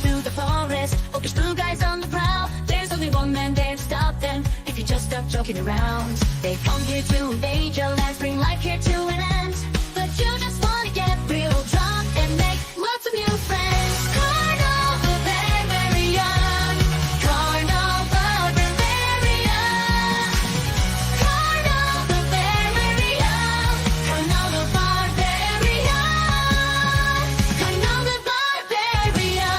Through the forest, focus blue guys on the prowl. There's only one man there to stop them. If you just stop joking around, they come here to invade your lands, bring life here to an end. But you just wanna get real drunk and make lots of new friends. Carnal Barbarian, Carnal Barbarian, Carnal Barbarian, Carnal Barbarian, Carnal Barbarian.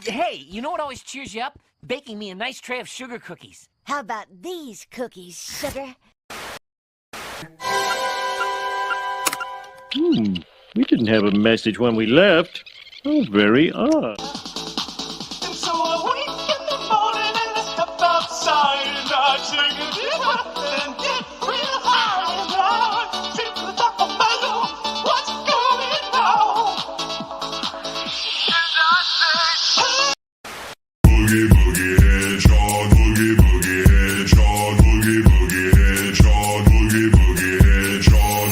Hey, you know what always cheers you up? Baking me a nice tray of sugar cookies. How about these cookies, sugar? We didn't have a message when we left. Oh, very odd. And so I wake in the morning and I step outside and I take a deep breath and get real high and I think to the top of my lungs, what's going on? And I say, boogie boogie hedgehog, boogie boogie hedgehog, boogie boogie hedgehog, boogie boogie hedgehog.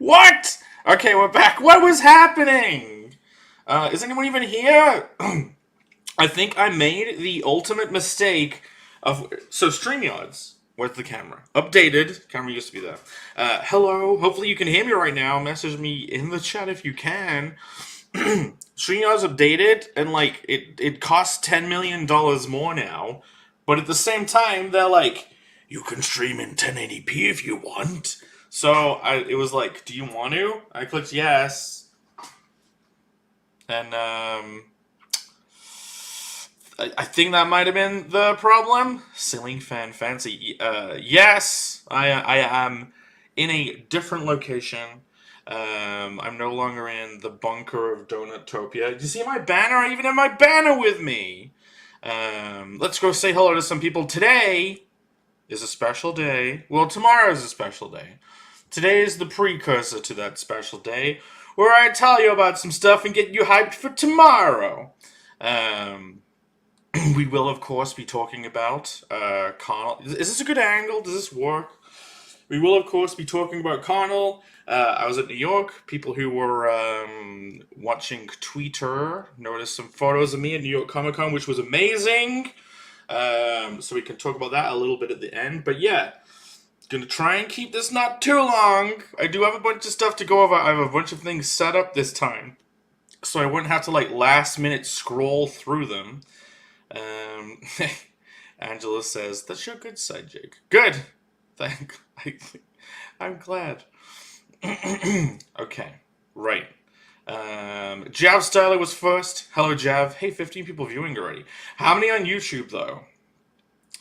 What? Okay, we're back. What was happening? Is anyone even here? I think I made the ultimate mistake of... So, StreamYards. Where's the camera? Updated. Camera used to be there. Hello. Hopefully you can hear me right now. Message me in the chat if you can. StreamYard's updated, and like it costs $10 million more now, but at the same time they're like, you can stream in 1080p if you want. So it was like, do you want to? I clicked yes, and I think that might have been the problem. Ceiling fan fancy. Yes, I am in a different location. I'm no longer in the bunker of Donutopia. You see my banner? I even have my banner with me. Let's go say hello to some people. Today is a special day. Well, tomorrow is a special day. Today is the precursor to that special day, where I tell you about some stuff and get you hyped for tomorrow. We will, of course, be talking about Connell. Is this a good angle? Does this work? We will, of course, be talking about Connell. I was at New York. People who were watching Twitter noticed some photos of me at New York Comic Con, which was amazing. So we can talk about that a little bit at the end. But yeah, gonna try and keep this not too long. I do have a bunch of stuff to go over. I have a bunch of things set up this time, so I wouldn't have to like last minute scroll through them. Angela says, that's your good side, Jake. Good. I'm glad. Okay. Right. Jav Styler was first. Hello, Jav. Hey, 15 people viewing already. How many on YouTube, though?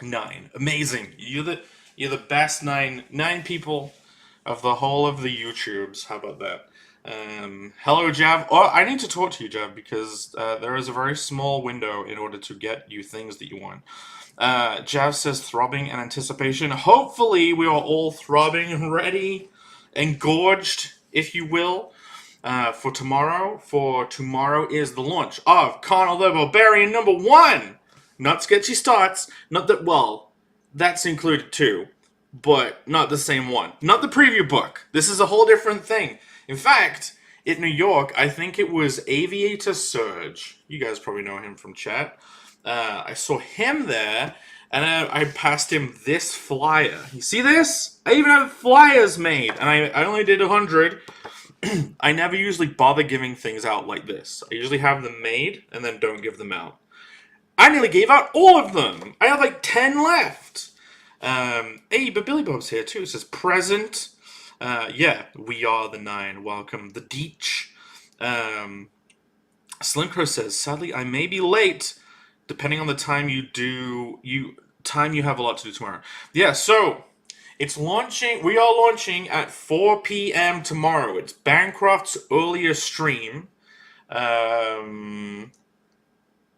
9. Amazing. You're the best 9 people of the whole of the YouTubes. How about that? Hello, Jav. Oh, I need to talk to you, Jav, because there is a very small window in order to get you things that you want. Jav says throbbing and anticipation. Hopefully, we are all throbbing and ready and gorged, if you will, for tomorrow. For tomorrow is the launch of Connell the Barbarian #1. Not Sketchy Starts. Not that, well, that's included too, but not the same one. Not the preview book. This is a whole different thing. In fact, in New York, I think it was Aviator Surge. You guys probably know him from chat. I saw him there, and I passed him this flyer. You see this? I even have flyers made, and I only did 100. I never usually bother giving things out like this. I usually have them made, and then don't give them out. I nearly gave out all of them. I have like 10 left. Hey, but Billy Bob's here too. It says present. Yeah, we are the 9. Welcome, the Deech. Slim Crow says, sadly, I may be late, depending on the time you have a lot to do tomorrow. Yeah, so it's launching. We are launching at 4 p.m. tomorrow. It's Bancroft's earlier stream.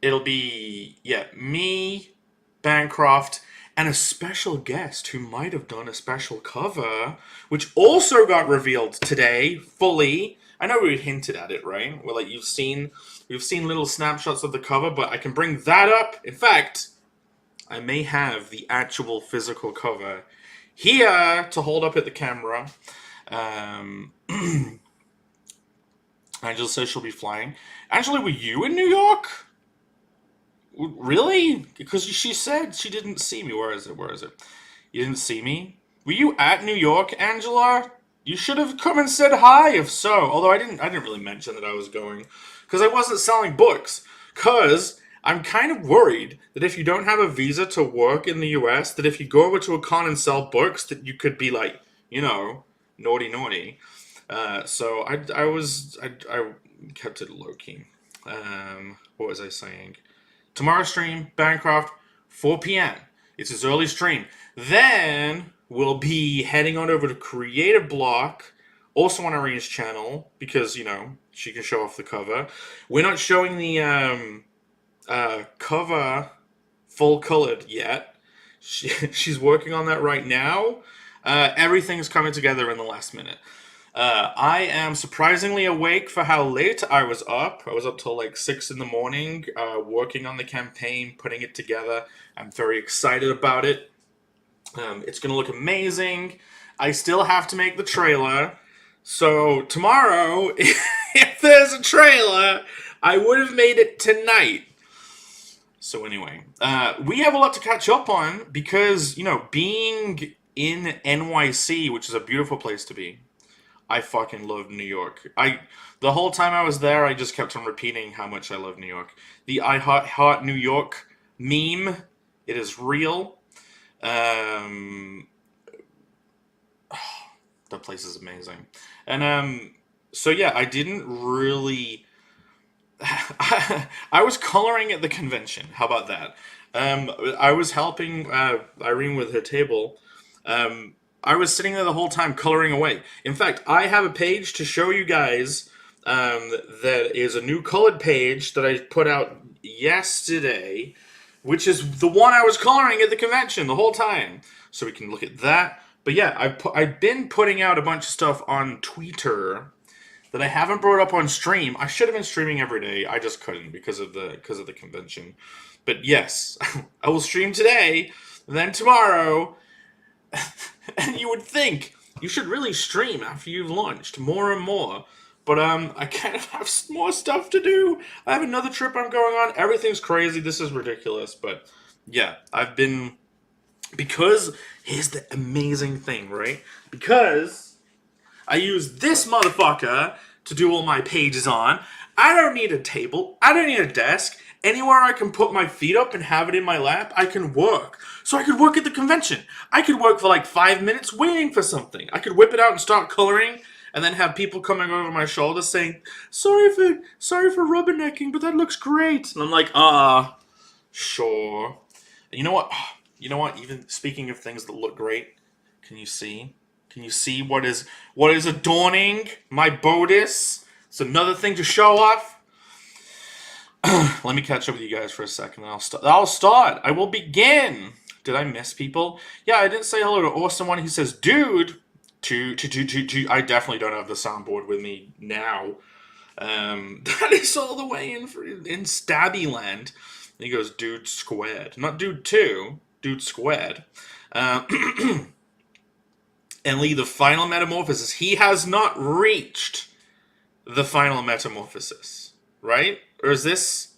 It'll be me, Bancroft, and a special guest who might have done a special cover, which also got revealed today fully. I know we hinted at it, right? Well, like we've seen little snapshots of the cover, but I can bring that up. In fact, I may have the actual physical cover here to hold up at the camera. Angela says she'll be flying. Angela, were you in New York? Really? Because she said she didn't see me. Where is it? You didn't see me? Were you at New York, Angela? You should have come and said hi, if so. Although I didn't really mention that I was going. Because I wasn't selling books. Because I'm kind of worried that if you don't have a visa to work in the US, that if you go over to a con and sell books, that you could be like, naughty. So I kept it low-key. What was I saying? Tomorrow's stream, Bancroft, 4 p.m. It's his early stream. Then we'll be heading on over to Creative Block, also on Renie's channel, because, she can show off the cover. We're not showing the cover full-colored yet. She's working on that right now. Everything's coming together in the last minute. I am surprisingly awake for how late I was up. I was up till like 6 in the morning, working on the campaign, putting it together. I'm very excited about it. It's going to look amazing. I still have to make the trailer. So tomorrow, if there's a trailer, I would have made it tonight. So anyway, we have a lot to catch up on because, being in NYC, which is a beautiful place to be, I fucking love New York. The whole time I was there, I just kept on repeating how much I love New York. The I heart New York meme, it is real. The place is amazing. And so yeah, I didn't really I was coloring at the convention. How about that? I was helping Irene with her table. I was sitting there the whole time coloring away. In fact, I have a page to show you guys that is a new colored page that I put out yesterday, which is the one I was coloring at the convention the whole time. So we can look at that. But yeah, I've been putting out a bunch of stuff on Twitter that I haven't brought up on stream. I should have been streaming every day. I just couldn't because of the convention. But yes, I will stream today, then tomorrow. And you would think you should really stream after you've launched more and more. But I kind of have more stuff to do. I have another trip I'm going on. Everything's crazy. This is ridiculous. But yeah, because here's the amazing thing, right? Because I use this motherfucker to do all my pages on. I don't need a table. I don't need a desk. Anywhere I can put my feet up and have it in my lap, I can work. So I could work at the convention. I could work for like 5 minutes waiting for something. I could whip it out and start coloring, and then have people coming over my shoulder saying, sorry for rubbernecking, but that looks great. And I'm like, sure. And you know what? Even speaking of things that look great, can you see? Can you see what is adorning my bodice? It's another thing to show off. Let me catch up with you guys for a second. I'll start. I will begin. Did I miss people? Yeah, I didn't say hello to Awesome One. He says, dude. I definitely don't have the soundboard with me now. That is all the way in Stabby Land. And he goes, dude squared. Not dude 2. Dude squared. And Lee, the final metamorphosis. He has not reached the final metamorphosis. Right? Or is this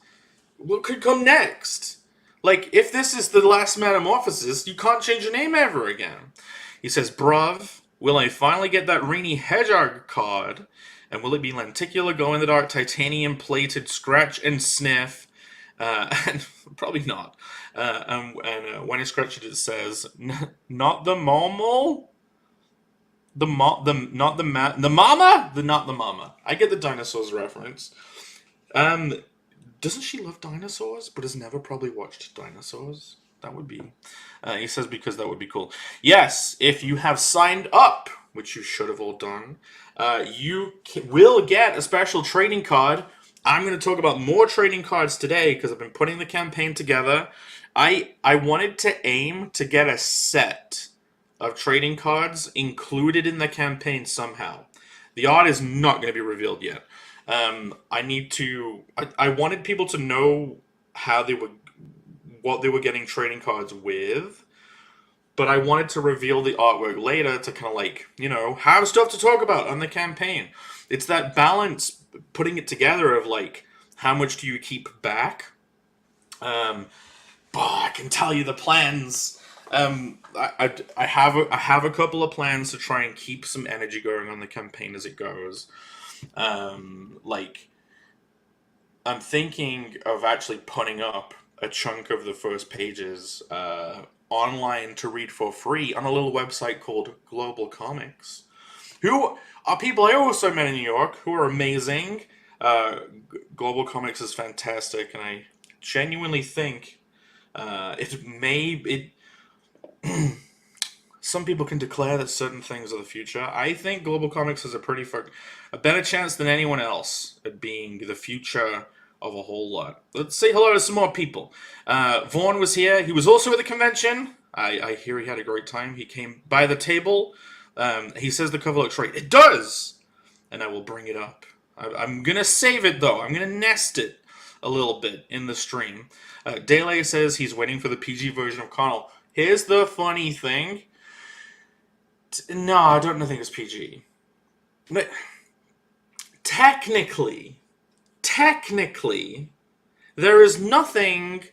what could come next? Like, if this is the last metamorphosis, you can't change your name ever again. He says, bruv, will I finally get that Renie Hedgehog card? And will it be lenticular, glow-in-the-dark, titanium-plated, scratch and sniff? And probably not. When I scratch it, it says, not the mama? The mama? I get the dinosaurs reference. Doesn't she love dinosaurs, but has never probably watched dinosaurs? That would be... he says because that would be cool. Yes, if you have signed up, which you should have all done, you will get a special trading card. I'm going to talk about more trading cards today because I've been putting the campaign together. I wanted to aim to get a set of trading cards included in the campaign somehow. The art is not going to be revealed yet. I wanted people to know what they were getting trading cards with, but I wanted to reveal the artwork later to kind of like, have stuff to talk about on the campaign. It's that balance, putting it together of like, how much do you keep back? I can tell you the plans. I have a couple of plans to try and keep some energy going on the campaign as it goes. I'm thinking of actually putting up a chunk of the first pages online to read for free on a little website called Global Comics, who are people I also met in New York who are amazing. Global Comics is fantastic, and I genuinely think some people can declare that certain things are the future. I think Global Comics has a better chance than anyone else at being the future of a whole lot. Let's say hello to some more people. Vaughn was here. He was also at the convention. I hear he had a great time. He came by the table. He says the cover looks great. It does! And I will bring it up. I'm going to save it, though. I'm going to nest it a little bit in the stream. Dele says he's waiting for the PG version of Connell. Here's the funny thing. No, I don't think it's PG. But technically, there is nothing...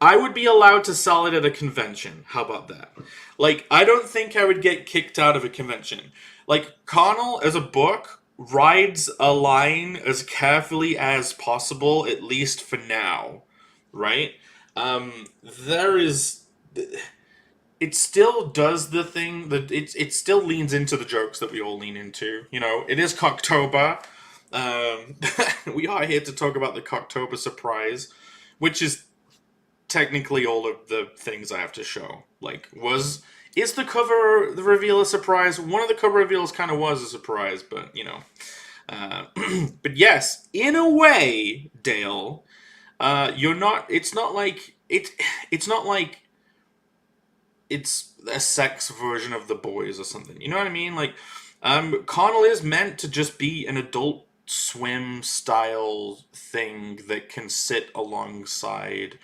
I would be allowed to sell it at a convention. How about that? Like, I don't think I would get kicked out of a convention. Like, Connell, as a book, rides a line as carefully as possible, at least for now, right? There is... It still does the thing that it still leans into the jokes that we all lean into. You know, it is Cocktober. We are here to talk about the Cocktober surprise, which is technically all of the things I have to show. Like, is the cover the reveal a surprise? One of the cover reveals kind of was a surprise, but you know. But yes, in a way, Dale, you're not. It's not like It's not like it's a sex version of The Boys or something. You know what I mean? Like, Connell is meant to just be an Adult Swim style thing that can sit alongside,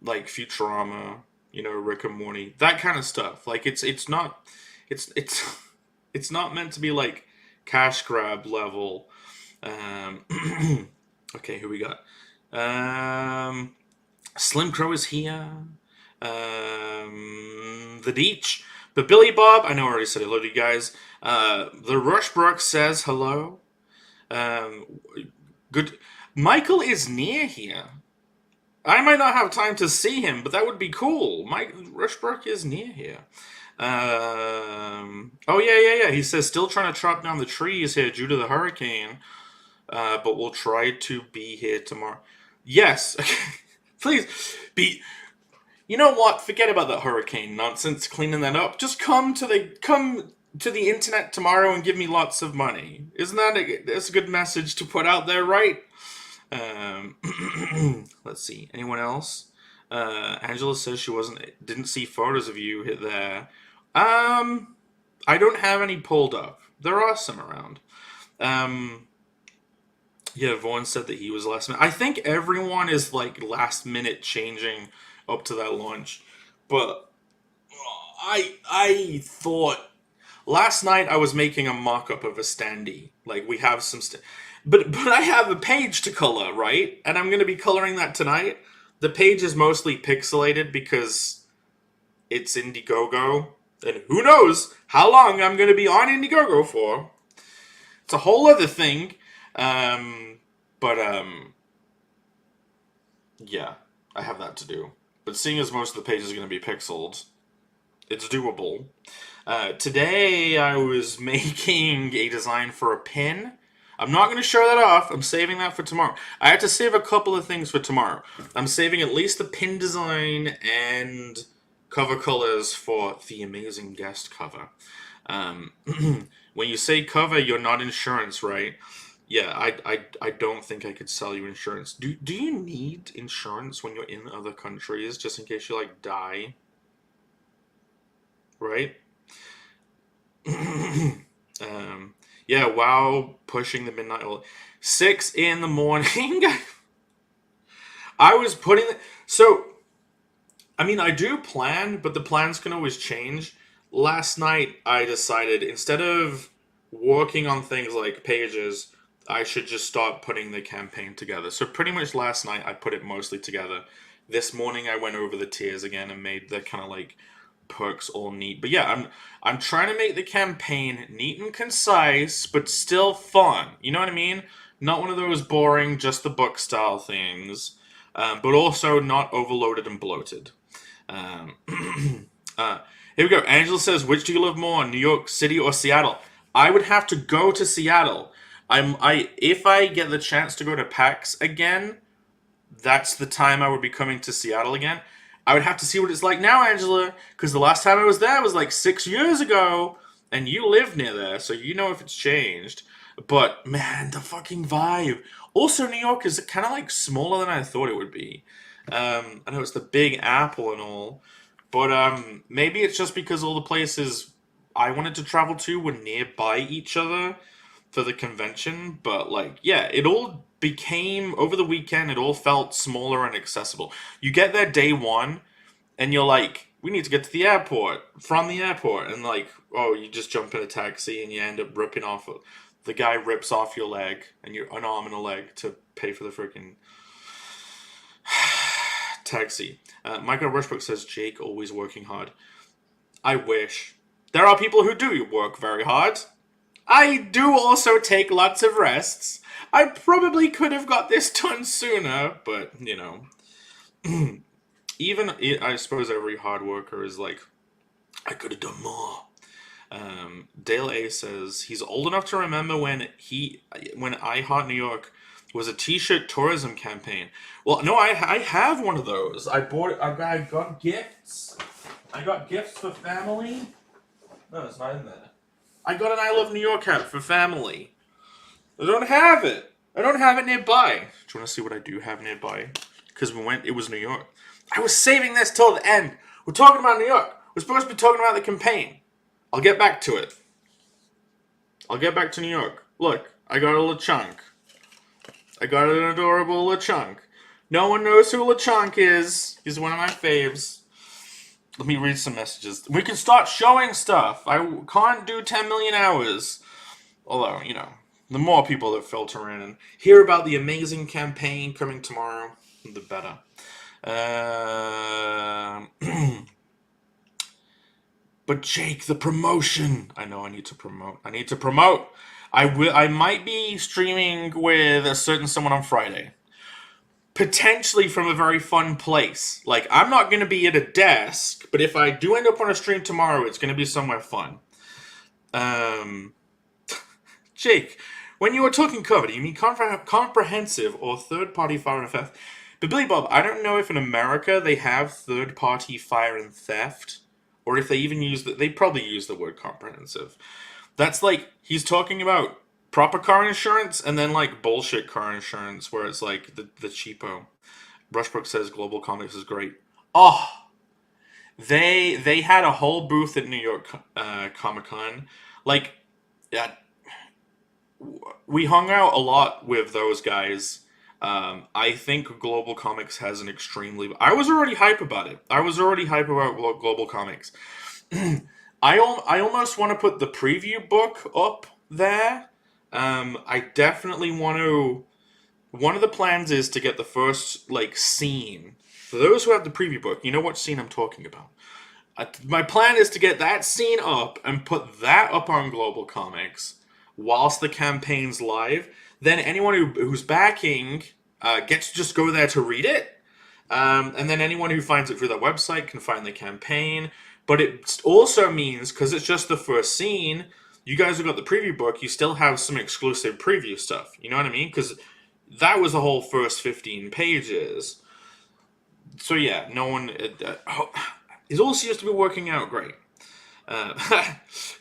like, Futurama, you know, Rick and Morty, that kind of stuff. Like, it's not it's not meant to be like cash grab level. Okay, who we got? Slim Crow is here. The Deech. But Billy Bob, I know I already said hello to you guys. The Rushbrook says hello. Good. Michael is near here. I might not have time to see him, but that would be cool. Mike Rushbrook is near here. Oh yeah. He says still trying to chop down the trees here due to the hurricane. But we'll try to be here tomorrow. Yes. Please be. You know what? Forget about that hurricane nonsense. Cleaning that up. Just come to the internet tomorrow and give me lots of money. Isn't that's a good message to put out there, right? Let's see. Anyone else? Angela says she didn't see photos of you hit there. I don't have any pulled up. There are some around. Yeah, Vaughn said that he was last minute. I think everyone is like last minute changing up to that launch. But I thought last night I was making a mock-up of a standee. Like, we have some but I have a page to color, right? And I'm going to be coloring that tonight. The page is mostly pixelated because it's Indiegogo. And who knows how long I'm going to be on Indiegogo for. It's a whole other thing. Yeah, I have that to do. But seeing as most of the page is going to be pixeled, it's doable. Today I was making a design for a pin. I'm not going to show that off. I'm saving that for tomorrow. I have to save a couple of things for tomorrow. I'm saving at least the pin design and cover colors for the amazing guest cover. When you say cover, you're not insurance, right? Yeah, I don't think I could sell you insurance. Do you need insurance when you're in other countries, just in case you, like, die? Right? Yeah, wow, pushing the midnight oil. 6 in the morning. I was putting... So, I mean, I do plan, but the plans can always change. Last night, I decided, instead of working on things like pages, I should just start putting the campaign together. So pretty much last night, I put it mostly together. This morning, I went over the tiers again and made the kind of, like, perks all neat. But yeah, I'm trying to make the campaign neat and concise, but still fun. You know what I mean? Not one of those boring, just the book style things, but also not overloaded and bloated. Here we go. Angela says, which do you love more, New York City or Seattle? I would have to go to Seattle. If I get the chance to go to PAX again, that's the time I would be coming to Seattle again. I would have to see what it's like now, Angela, because the last time I was there was like 6 years ago, and you live near there, so you know if it's changed. But, man, the fucking vibe. Also, New York is kind of like smaller than I thought it would be. I know it's the Big Apple and all, but maybe it's just because all the places I wanted to travel to were nearby each other for the convention. But, like, yeah, it all became, over the weekend, it all felt smaller and accessible. You get there day one, and you're like, we need to get to the airport, from the airport, and like, oh, you just jump in a taxi, and you end up ripping off, the guy rips off your leg, and you're an arm and a leg to pay for the freaking Taxi. Michael Rushbrook says, Jake always working hard. I wish. There are people who do work very hard. I do also take lots of rests. I probably could have got this done sooner, but, you know. Even, I suppose every hard worker is like, I could have done more. Dale A says, he's old enough to remember when I Heart New York was a t-shirt tourism campaign. Well, no, I have one of those. I got gifts. I got gifts for family. No, it's not in there. I got an I Love New York hat for family. I don't have it. I don't have it nearby. Do you want to see what I do have nearby? Because it was New York. I was saving this till the end. We're talking about New York. We're supposed to be talking about the campaign. I'll get back to it. I'll get back to New York. Look, I got a LeChunk. I got an adorable LeChunk. No one knows who LeChunk is. He's one of my faves. Let me read some messages. We can start showing stuff. I can't do 10 million hours. Although, you know, the more people that filter in and hear about the amazing campaign coming tomorrow, the better. But Jake, the promotion. I know I need to promote. I might be streaming with a certain someone on Friday. Potentially from a very fun place. Like, I'm not going to be at a desk, but if I do end up on a stream tomorrow, it's going to be somewhere fun. Jake, when you were talking COVID, you mean comprehensive or third-party fire and theft? But Billy Bob, I don't know if in America they have third-party fire and theft, or if they even they probably use the word comprehensive. That's like, he's talking about proper car insurance and then like bullshit car insurance where it's like the cheapo. Rushbrook says Global Comics is great. Oh, they had a whole booth at New York Comic-Con. Like, we hung out a lot with those guys. I think Global Comics has an extremely... I was already hype about it. I was already hype about Global Comics. I almost want to put the preview book up there. I definitely want to... One of the plans is to get the first, like, scene. For those who have the preview book, you know what scene I'm talking about. My plan is to get that scene up and put that up on Global Comics whilst the campaign's live. Then anyone who's backing gets to just go there to read it. And then anyone who finds it through that website can find the campaign. But it also means, because it's just the first scene, you guys who got the preview book, you still have some exclusive preview stuff. You know what I mean? Because that was the whole first 15 pages. So yeah, no one... it all seems to be working out great.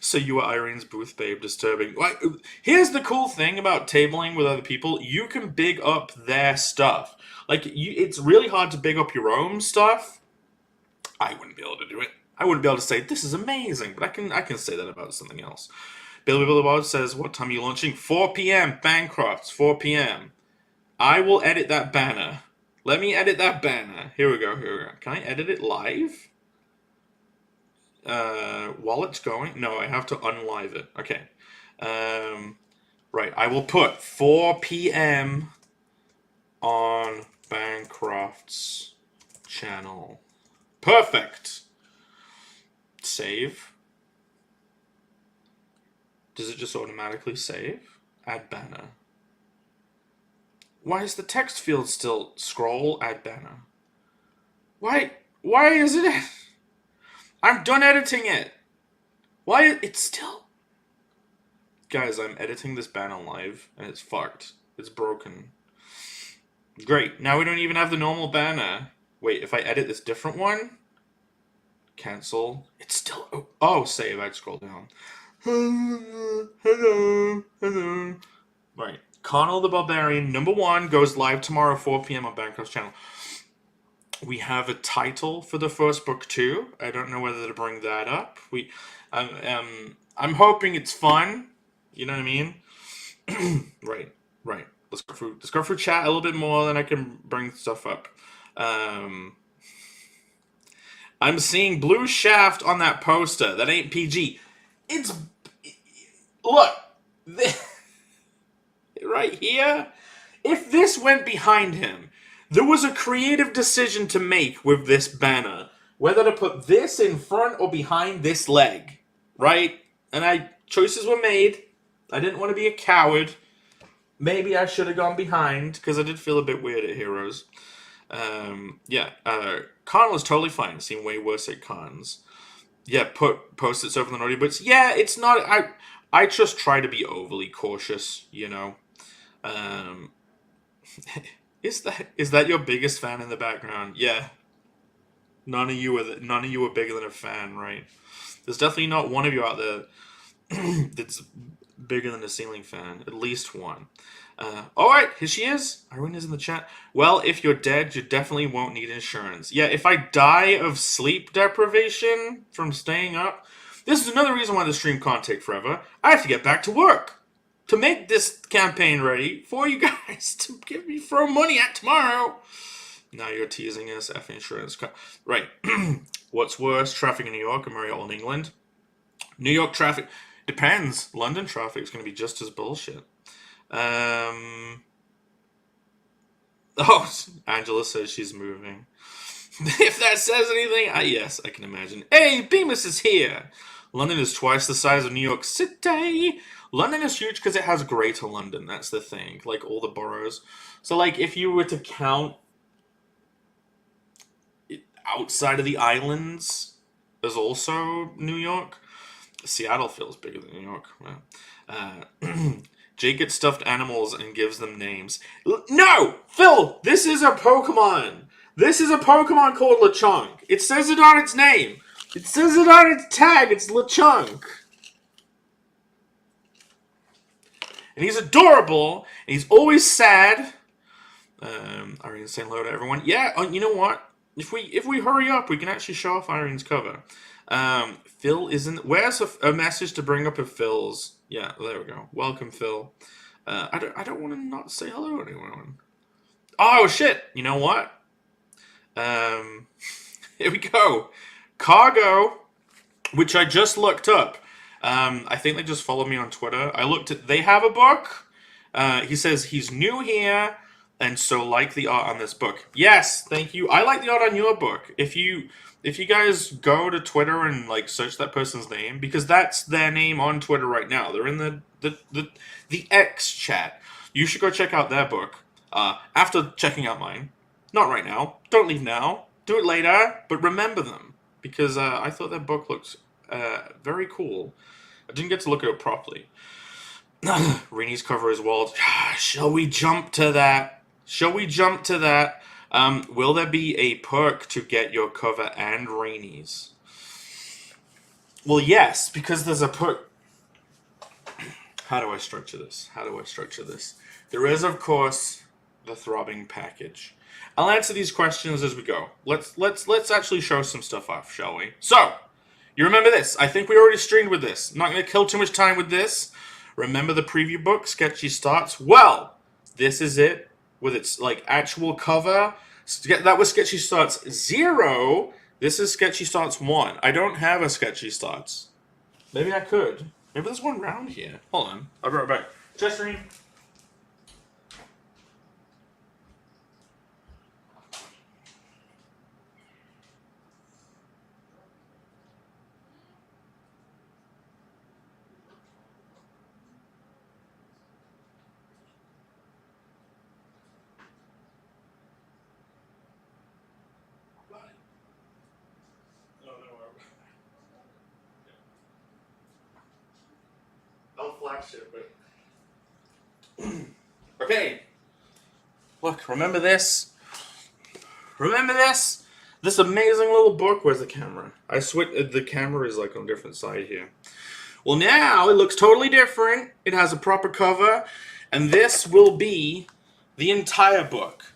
So you were Irene's booth, babe. Disturbing. Like, here's the cool thing about tabling with other people. You can big up their stuff. Like, it's really hard to big up your own stuff. I wouldn't be able to do it. I wouldn't be able to say, this is amazing. But I can say that about something else. Billy Bob says, what time are you launching? 4 p.m. Bancrofts, 4 p.m. I will edit that banner. Let me edit that banner. Here we go. Can I edit it live? While it's going? No, I have to unlive it. Okay. Right. I will put 4 p.m. on Bancroft's channel. Perfect. Save. Does it just automatically save? Add banner. Why is the text field still scroll? Add banner. Why is it? I'm done editing it. Why it's still... Guys, I'm editing this banner live and it's fucked. It's broken. Great. Now we don't even have the normal banner. Wait, if I edit this different one? Cancel. It's still... Oh, save. I'd scroll down. Hello. Right. Connell the Barbarian, #1, goes live tomorrow, 4 p.m. on Bancroft's channel. We have a title for the first book too. I don't know whether to bring that up. I'm hoping it's fun. You know what I mean? Right. Let's go through chat a little bit more, then I can bring stuff up. I'm seeing blue shaft on that poster. That ain't PG. Look, right here. If this went behind him, There was a creative decision to make with this banner. Whether to put this in front or behind this leg. Right? And choices were made. I didn't want to be a coward. Maybe I should have gone behind, because I did feel a bit weird at Heroes. Con was totally fine. It seemed way worse at cons. Yeah, put post-its over the naughty bits. Yeah, it's not... I just try to be overly cautious, you know. Is that your biggest fan in the background? Yeah. None of you are bigger than a fan, right? There's definitely not one of you out there that's bigger than a ceiling fan. At least one. Alright, here she is. Irene is in the chat. Well, if you're dead, you definitely won't need insurance. Yeah, if I die of sleep deprivation from staying up, this is another reason why the stream can't take forever. I have to get back to work to make this campaign ready for you guys to throw money at tomorrow. Now you're teasing us, F insurance. Right. What's worse, traffic in New York or Marriott in England? New York traffic depends. London traffic is going to be just as bullshit. Oh, Angela says she's moving. If that says anything, yes, I can imagine. Hey, Bemis is here. London is twice the size of New York City. London is huge because it has Greater London. That's the thing. Like all the boroughs. So, like, if you were to count outside of the islands as also New York, Seattle feels bigger than New York. Jake gets stuffed animals and gives them names. No! Phil! This is a Pokemon! This is a Pokemon called Lechonk. It says it on its name. It says it on its tag. It's Lechonk. And he's adorable. And he's always sad. Irene's saying hello to everyone. Yeah, you know what? If we hurry up, we can actually show off Irene's cover. Phil isn't... Where's a message to bring up if Phil's... Yeah, there we go. Welcome, Phil. I don't want to not say hello to anyone. Oh, shit! You know what? Here we go. Cargo, which I just looked up. I think they just followed me on Twitter. I looked at... They have a book. He says he's new here, and so like the art on this book. Yes, thank you. I like the art on your book. If you guys go to Twitter and like search that person's name, because that's their name on Twitter right now. They're in the X chat. You should go check out their book. After checking out mine. Not right now. Don't leave now. Do it later. But remember them. Because I thought their book looks very cool. I didn't get to look at it properly. Renie's cover is wild. Shall we jump to that? Will there be a perk to get your cover and Renie's? Well, yes, because there's a perk. How do I structure this? There is, of course, the throbbing package. I'll answer these questions as we go. Let's actually show some stuff off, shall we? So, you remember this. I think we already streamed with this. I'm not going to kill too much time with this. Remember the preview book, Sketchy Starts? Well, this is it with its like actual cover. That was Sketchy Starts 0. This is Sketchy Starts 1. I don't have a Sketchy Starts. Maybe I could. Maybe there's one around here. Hold on. I'll be right back. Chesterine. I'll flash it, but... Okay. Look, remember this? This amazing little book. Where's the camera? I switched. The camera is like on a different side here. Well, now it looks totally different. It has a proper cover. And this will be the entire book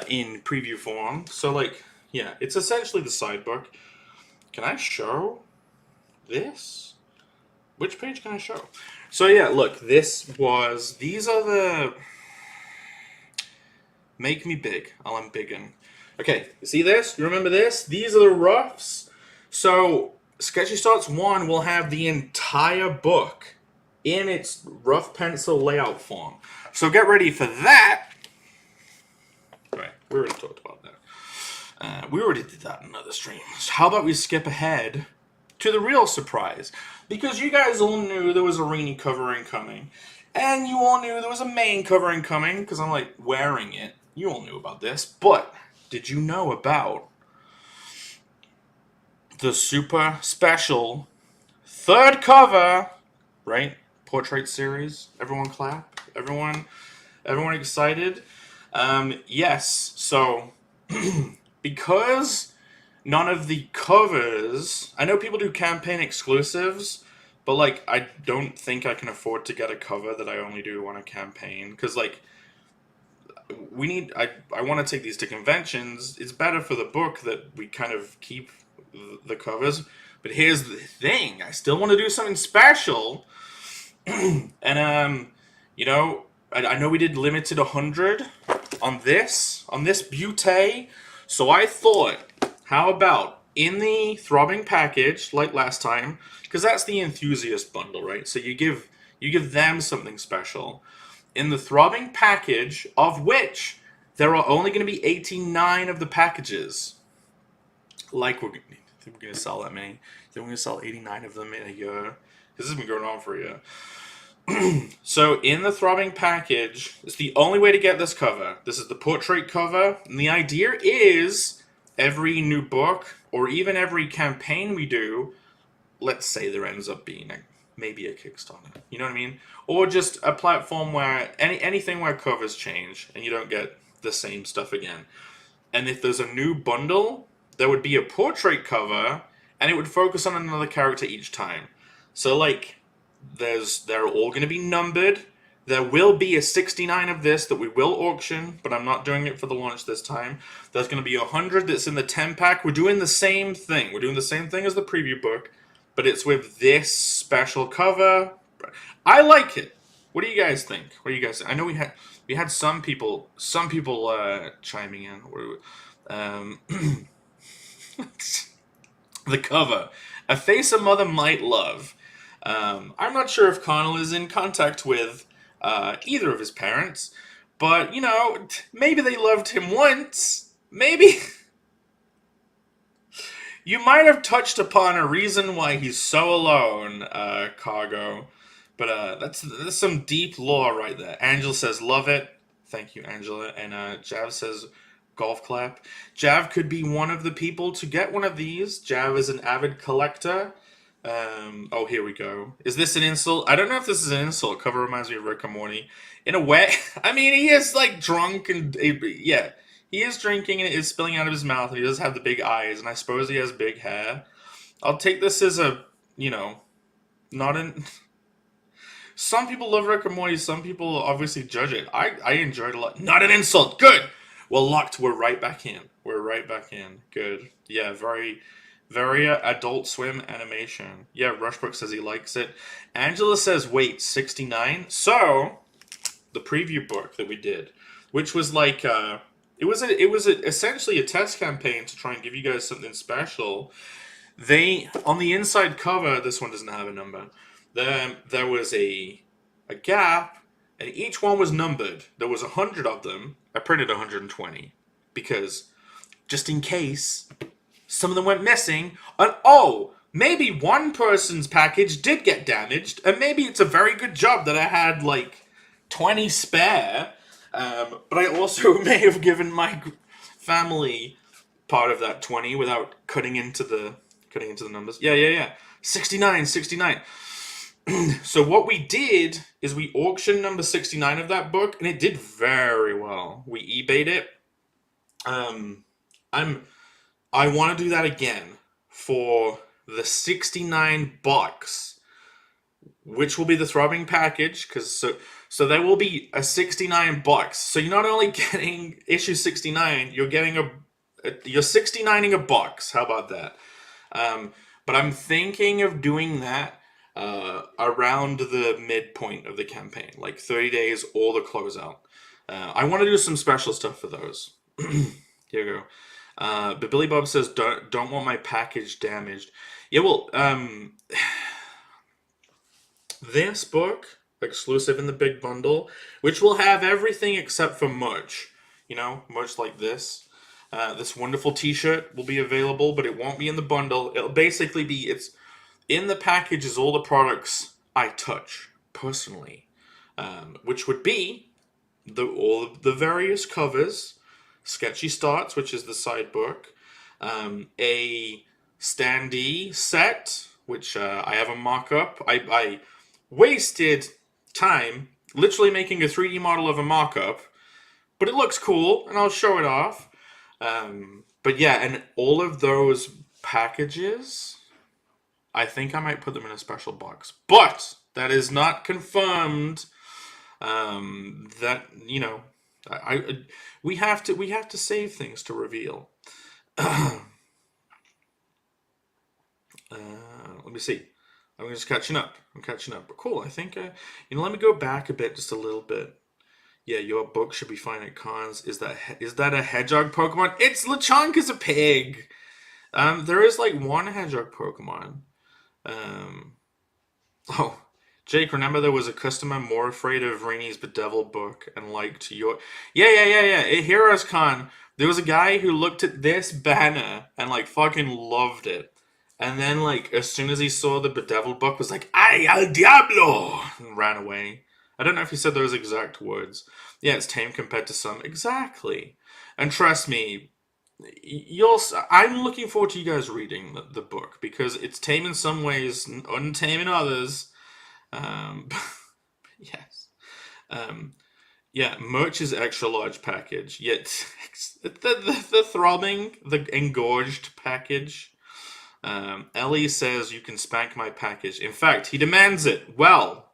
in preview form. So, like, yeah, it's essentially the side book. Can I show this? Which page can I show? So yeah, look, these are the... Make me big. I'll unbiggin. Okay, you see this? You remember this? These are the roughs. So, Sketchy Starts 1 will have the entire book in its rough pencil layout form. So get ready for that. Right. We already talked about that. We already did that in another stream. So how about we skip ahead to the real surprise? Because you guys all knew there was a Renie covering coming. And you all knew there was a main covering coming, because I'm, like, wearing it. You all knew about this. But did you know about the super special third cover, right? Portrait series. Everyone clap. Everyone excited? Yes. So, because none of the covers... I know people do campaign exclusives, but, like, I don't think I can afford to get a cover that I only do on a campaign. Because, like, I want to take these to conventions. It's better for the book that we kind of keep the covers. But here's the thing. I still want to do something special. And, you know, I know we did limited 100 on this beauty. So I thought, how about in the throbbing package, like last time, because that's the enthusiast bundle, right? So you give them something special. In the throbbing package, of which there are only going to be 89 of the packages. Like we're going to sell that many. Then we're going to sell 89 of them in a year. This has been going on for a year. So in the throbbing package, it's the only way to get this cover. This is the portrait cover. And the idea is every new book or even every campaign we do, let's say there ends up being maybe a Kickstarter. You know what I mean? Or just a platform where anything where covers change and you don't get the same stuff again. And if there's a new bundle, there would be a portrait cover and it would focus on another character each time. So like they're all going to be numbered. There will be a 69 of this that we will auction, but I'm not doing it for the launch this time. There's going to be 100 that's in the 10-pack. We're doing the same thing. We're doing the same thing as the preview book, but it's with this special cover. I like it. What do you guys think? What do you guys think? I know we had some people chiming in. The cover. A face a mother might love. I'm not sure if Connell is in contact with either of his parents, but, you know, maybe they loved him once. Maybe. You might have touched upon a reason why he's so alone, Cargo. But that's some deep lore right there. Angela says, love it. Thank you, Angela. And Jav says, golf clap. Jav could be one of the people to get one of these. Jav is an avid collector. Oh, here we go. Is this an insult? I don't know if this is an insult. Cover reminds me of Rick and Morty. In a way, I mean, he is, like, drunk and, yeah. He is drinking and it is spilling out of his mouth. And he does have the big eyes, and I suppose he has big hair. I'll take this as a, you know, not an... Some people love Rick and Morty. Some people obviously judge it. I enjoyed it a lot. Not an insult. Good. Well, locked. We're right back in. We're right back in. Good. Yeah, very... Very Adult Swim animation. Yeah, Rushbrook says he likes it. Angela says, wait, 69? So, the preview book that we did, which was like, it was essentially a test campaign to try and give you guys something special. On the inside cover, this one doesn't have a number, there was a gap, and each one was numbered. There was 100 of them. I printed 120, because, just in case... Some of them went missing, and oh, maybe one person's package did get damaged, and maybe it's a very good job that I had, like, 20 spare, but I also may have given my family part of that 20 without cutting into the numbers. Yeah. 69. So what we did is we auctioned number 69 of that book, and it did very well. We eBayed it. I want to do that again for the 69 bucks, which will be the throbbing package, because so there will be a 69 bucks. So you're not only getting issue 69, you're getting you're 69ing a box. How about that? But I'm thinking of doing that around the midpoint of the campaign, like 30 days or the closeout. I want to do some special stuff for those. Here we go. But Billy Bob says, don't want my package damaged. Yeah, well, this book, exclusive in the big bundle, which will have everything except for merch. you know, much like this. This wonderful T-shirt will be available, but it won't be in the bundle. It'll basically be, it's in the package is all the products I touch personally, which would be all of the various covers, Sketchy Starts, which is the side book, a standee set, which I have a mock-up. I wasted time literally making a 3D model of a mock-up, but it looks cool, and I'll show it off. But yeah, and all of those packages, I think I might put them in a special box. But that is not confirmed. That, you know, we have to save things to reveal. Let me see. I'm just catching up. I'm catching up. But cool. I think, let me go back a bit, just a little bit. Yeah, your book should be fine at cons. Is that a hedgehog Pokemon? It's Lechonk is a pig. There is like one hedgehog Pokemon. Oh, Jake, remember there was a customer more afraid of Renie's Bedeviled book and liked your... Yeah. At Heroes Con, there was a guy who looked at this banner and like fucking loved it. And then like as soon as he saw the Bedeviled book was like, "Ay, al diablo!" and ran away. I don't know if he said those exact words. Yeah, it's tame compared to some. Exactly. And trust me, I'm looking forward to you guys reading the book because it's tame in some ways, untame in others. Yes. Yeah, merch is extra large package. Yet the throbbing, the engorged package. Ellie says you can spank my package. In fact, he demands it. Well,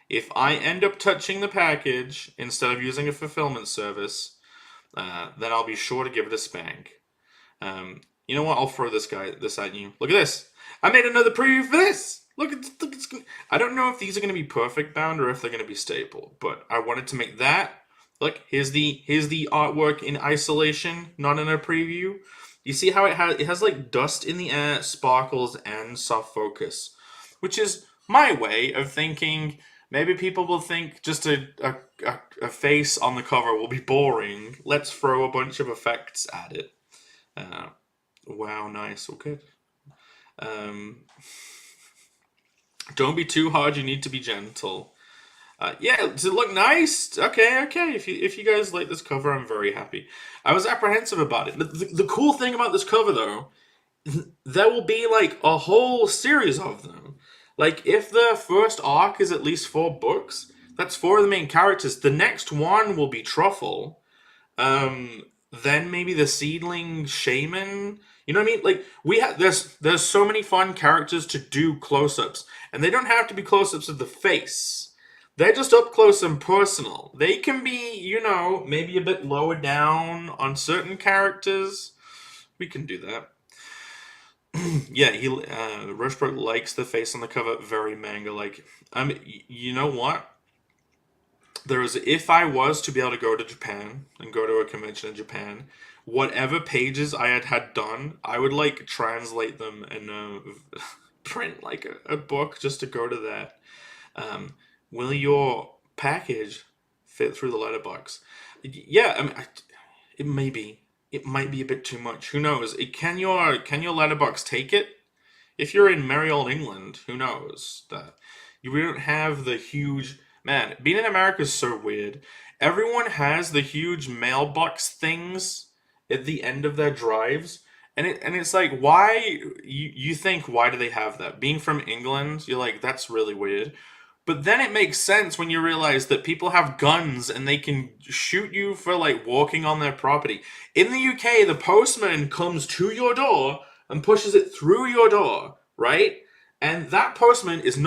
if I end up touching the package instead of using a fulfillment service, then I'll be sure to give it a spank. You know what? I'll throw this at you. Look at this. I made another preview for this. Look at I don't know if these are going to be perfect bound or if they're going to be staple, but I wanted to make that. Look, here's the artwork in isolation, not in a preview. You see how it has like dust in the air, sparkles, and soft focus, which is my way of thinking. Maybe people will think just a face on the cover will be boring. Let's throw a bunch of effects at it. Wow, nice, okay. Don't be too hard. You need to be gentle. Yeah, does it look nice? Okay. If you guys like this cover, I'm very happy. I was apprehensive about it. The cool thing about this cover, though, there will be like a whole series of them. Like, if the first arc is at least 4 books, that's 4 of the main characters. The next one will be Truffle. Then maybe the Seedling Shaman. You know what I mean? Like, there's so many fun characters to do close-ups. And they don't have to be close-ups of the face. They're just up close and personal. They can be, maybe a bit lower down on certain characters. We can do that. Yeah, Rushbrook likes the face on the cover, very manga-like. You know what? If I was to be able to go to Japan and go to a convention in Japan, whatever pages I had done, I would like translate them and print like a book just to go to that. Will your package fit through the letterbox? Yeah, it may be. It might be a bit too much. Who knows? Can your letterbox take it? If you're in merry old England, who knows? We don't have the huge... Man, being in America is so weird. Everyone has the huge mailbox things at the end of their drives. And it's like, why... You think, why do they have that? Being from England, you're like, that's really weird. But then it makes sense when you realize that people have guns and they can shoot you for like walking on their property. In the UK, the postman comes to your door and pushes it through your door, right? And that postman is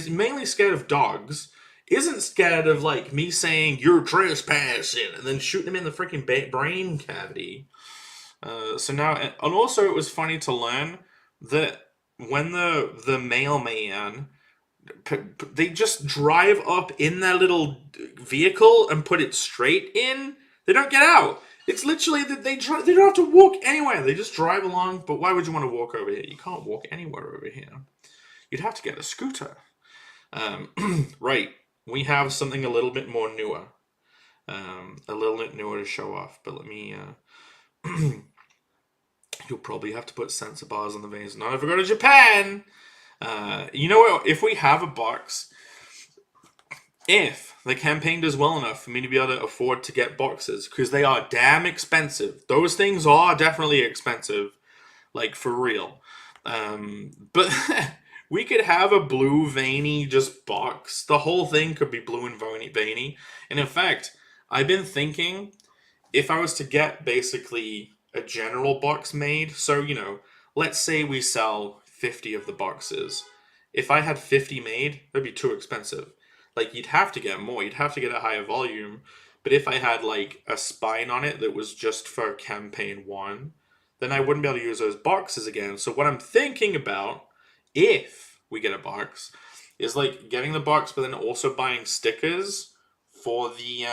mainly scared of dogs, isn't scared of like me saying you're trespassing and then shooting him in the freaking brain cavity. So now, and also it was funny to learn that when the mailman, they just drive up in their little vehicle and put it straight in. They don't get out. It's literally that they don't have to walk anywhere. They just drive along. But why would you want to walk over here? You can't walk anywhere over here. You'd have to get a scooter. Right. We have something a little bit more newer. A little bit newer to show off, but let me. You'll probably have to put sensor bars on the veins. Not if we go to Japan. You know what? If we have a box, if the campaign does well enough for me to be able to afford to get boxes, because they are damn expensive. Those things are definitely expensive, like for real. But we could have a blue veiny just box. The whole thing could be blue and veiny. And in fact, I've been thinking if I was to get basically a general box made, so, you know, let's say we sell 50 of the boxes. If I had 50 made, that'd be too expensive. Like, you'd have to get more. You'd have to get a higher volume. But if I had, like, a spine on it that was just for campaign 1, then I wouldn't be able to use those boxes again. So what I'm thinking about, if we get a box, is, like, getting the box, but then also buying stickers for the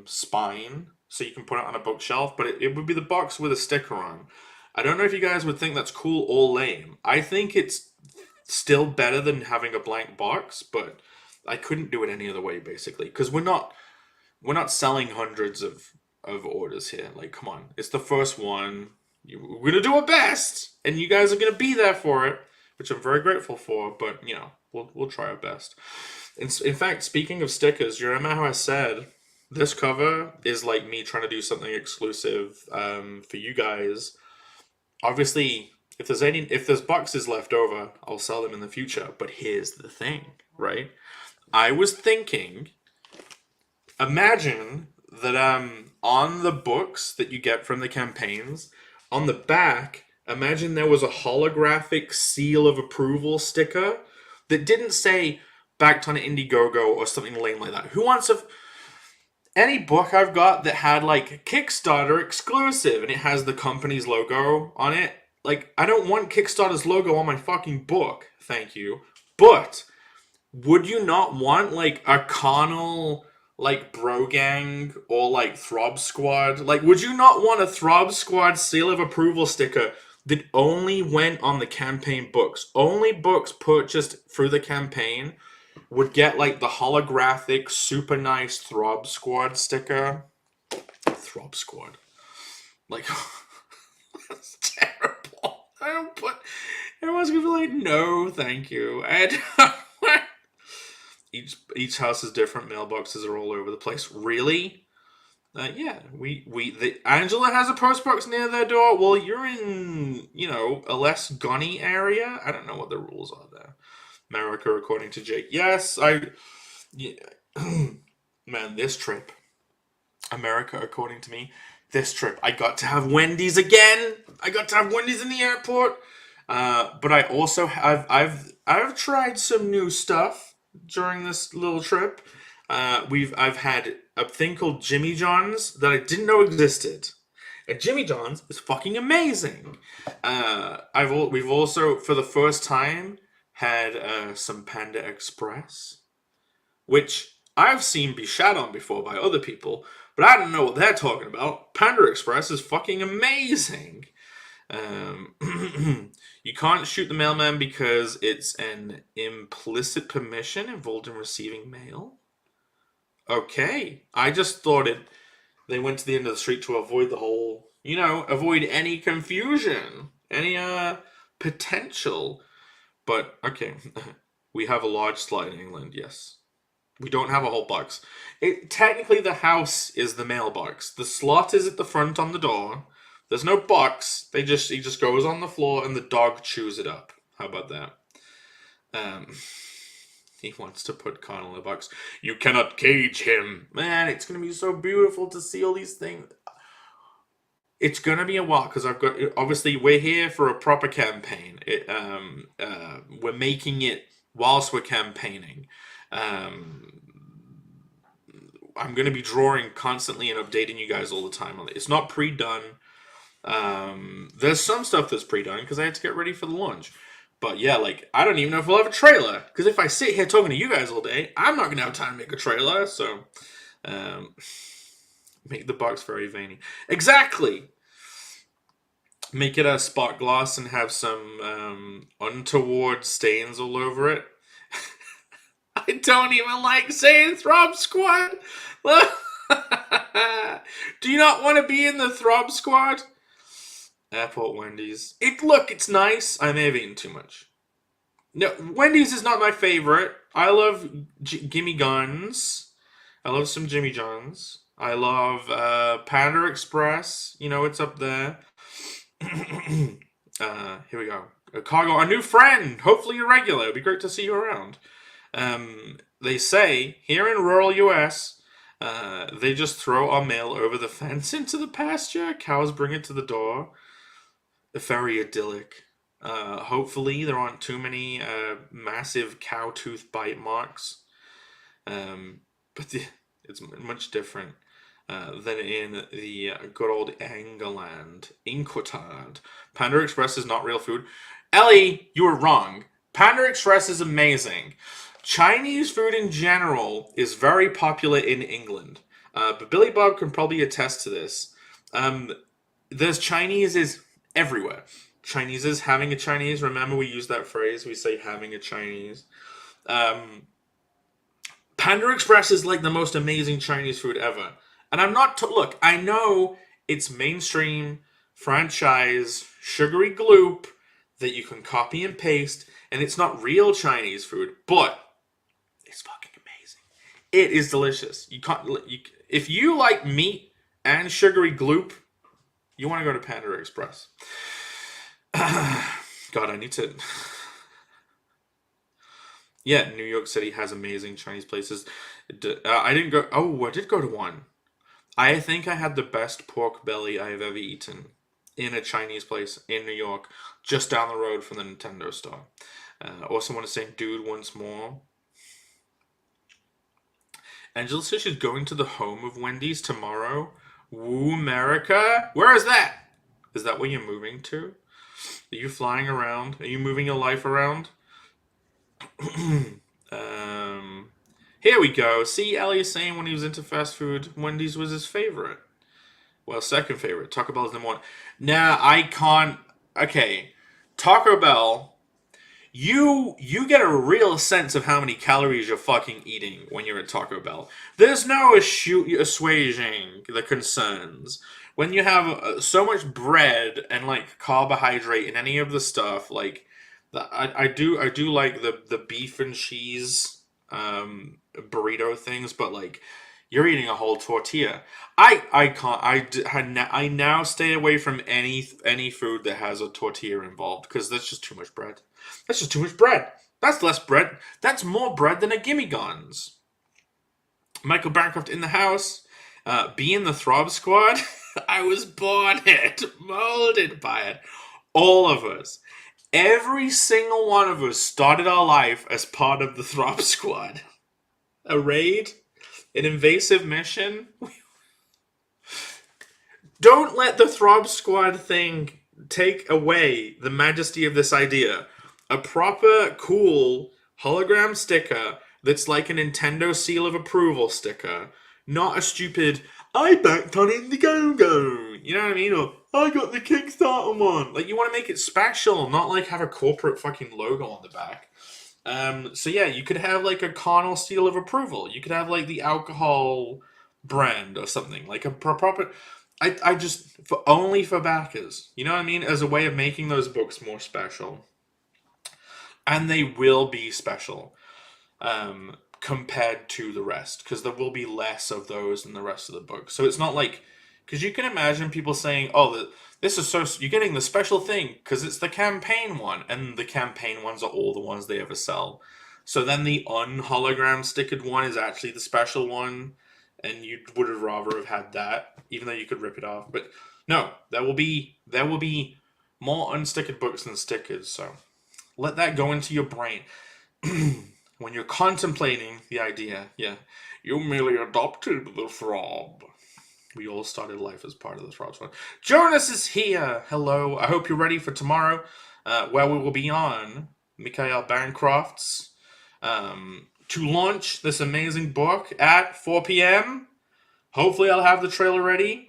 spine, so you can put it on a bookshelf, but it would be the box with a sticker on. I don't know if you guys would think that's cool or lame. I think it's still better than having a blank box, but I couldn't do it any other way, basically, because we're not selling hundreds of orders here. Like, come on, it's the first one. We're gonna do our best, and you guys are gonna be there for it, which I'm very grateful for. But you know, we'll try our best. In fact, speaking of stickers, you remember how I said this cover is like me trying to do something exclusive for you guys. Obviously, if there's boxes left over, I'll sell them in the future. But here's the thing, right? I was thinking, imagine that on the books that you get from the campaigns, on the back, imagine there was a holographic seal of approval sticker that didn't say backed on Indiegogo or something lame like that. Who wants any book I've got that had like Kickstarter exclusive and it has the company's logo on it? Like, I don't want Kickstarter's logo on my fucking book, thank you. But would you not want like a Connell, like Bro Gang or like Throb Squad? Like, would you not want a Throb Squad seal of approval sticker that only went on the campaign books? Only books purchased through the campaign would get like the holographic, super nice Throb Squad sticker. Throb Squad. Like, that's terrible. I don't put. Everyone's gonna be like, no, thank you. And each house has different mailboxes are all over the place. Really? Yeah, Angela has a post box near their door. Well, you're in, you know, a less gunny area. I don't know what the rules are there. America, according to Jake. Yes, yeah. Man, this trip. America, according to me. This trip, I got to have Wendy's again. I got to have Wendy's in the airport. But I also have, I've tried some new stuff during this little trip. I've had a thing called Jimmy John's that I didn't know existed. And Jimmy John's is fucking amazing. We've also, for the first time, had some Panda Express, which I've seen be shat on before by other people, but I don't know what they're talking about. Panda Express is fucking amazing. You can't shoot the mailman because it's an implicit permission involved in receiving mail. Okay, I just thought they went to the end of the street to avoid the whole, avoid any confusion, any potential. But okay, we have a large slot in England. Yes, we don't have a whole box. Technically, the house is the mailbox. The slot is at the front on the door. There's no box. He just goes on the floor and the dog chews it up. How about that? He wants to put Connell in the box. You cannot cage him. Man, it's going to be so beautiful to see all these things. It's going to be a while because obviously we're here for a proper campaign. We're making it whilst we're campaigning. I'm going to be drawing constantly and updating you guys all the time on it. It's not pre-done. There's some stuff that's pre-done because I had to get ready for the launch. But yeah, like, I don't even know if we'll have a trailer. Because if I sit here talking to you guys all day, I'm not going to have time to make a trailer. So, make the box very veiny. Exactly! Make it a spot gloss and have some untoward stains all over it. I don't even like saying Throb Squad. Do you not want to be in the Throb Squad? Airport Wendy's. It's nice. I may have eaten too much. No, Wendy's is not my favorite. I love Gimme Guns. I love some Jimmy John's. I love Panda Express. You know, it's up there. Here we go. Cargo, our new friend. Hopefully you're regular. It'd be great to see you around. They say, here in rural U.S., they just throw our mail over the fence into the pasture. Cows bring it to the door. Very idyllic. Hopefully there aren't too many massive cow tooth bite marks. But it's much different than in the good old England. Inquitard. Panda Express is not real food. Ellie, you were wrong. Panda Express is amazing. Chinese food in general is very popular in England. But Billy Bob can probably attest to this. There's Chinese is everywhere. Chinese is having a Chinese. Remember, we use that phrase. We say having a Chinese. Panda Express is like the most amazing Chinese food ever. And I'm not... look, I know it's mainstream, franchise, sugary gloop that you can copy and paste, and it's not real Chinese food, but it's fucking amazing. It is delicious. You can't... if you like meat and sugary gloop, you want to go to Panda Express. God, I need to... Yeah, New York City has amazing Chinese places. I didn't go... Oh, I did go to one. I think I had the best pork belly I have ever eaten in a Chinese place in New York, just down the road from the Nintendo store. Also want to say dude once more. Angela says she's going to the home of Wendy's tomorrow. Woo, America? Where is that? Is that where you're moving to? Are you flying around? Are you moving your life around? Here we go. See, Elliot saying when he was into fast food, Wendy's was his favorite. Well, second favorite. Taco Bell is number one. Nah, I can't. Okay, Taco Bell. You get a real sense of how many calories you're fucking eating when you're at Taco Bell. There's no assuaging the concerns. When you have so much bread and like carbohydrate in any of the stuff, like I do like the beef and cheese burrito things, but like you're eating a whole tortilla. I now stay away from any food that has a tortilla involved because that's just too much bread. That's just too much bread. That's less bread. That's more bread than a Gimme Guns. Michael Bancroft in the house. Be in the Throb Squad. I was born it, molded by it. All of us. Every single one of us started our life as part of the Throb Squad. A raid? An invasive mission? Don't let the Throb Squad thing take away the majesty of this idea. A proper, cool hologram sticker that's like a Nintendo seal of approval sticker. Not a stupid, I backed on Indiegogo. You know what I mean? Or, I got the Kickstarter one. Like, you want to make it special, not like have a corporate fucking logo on the back. So yeah, you could have like a carnal seal of approval. You could have like the alcohol brand or something. Like a proper... I just... only for backers. You know what I mean? As a way of making those books more special. And they will be special. Compared to the rest. Because there will be less of those in the rest of the book. So it's not like... because you can imagine people saying, oh, this is so... you're getting the special thing because it's the campaign one. And the campaign ones are all the ones they ever sell. So then the un-hologram stickered one is actually the special one. And you would have rather have had that. Even though you could rip it off. But no, there will be more unstickered books than stickers. So let that go into your brain. When you're contemplating the idea, yeah, you merely adopted the Throb. We all started life as part of the Throb Squad. Jonas is here. Hello. I hope you're ready for tomorrow, where we will be on Mikhail Bancroft's to launch this amazing book at 4 p.m. Hopefully, I'll have the trailer ready.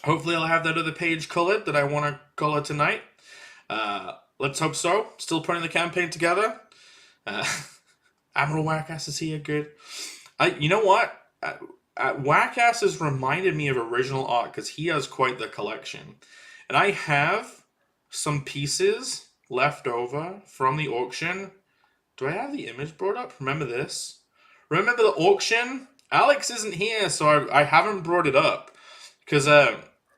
Hopefully, I'll have that other page colored that I want to color tonight. Let's hope so. Still putting the campaign together. Admiral Wackass is here. Good. You know what? Wackass has reminded me of original art because he has quite the collection. And I have some pieces left over from the auction. Do I have the image brought up? Remember this? Remember the auction? Alex isn't here, so I haven't brought it up. Because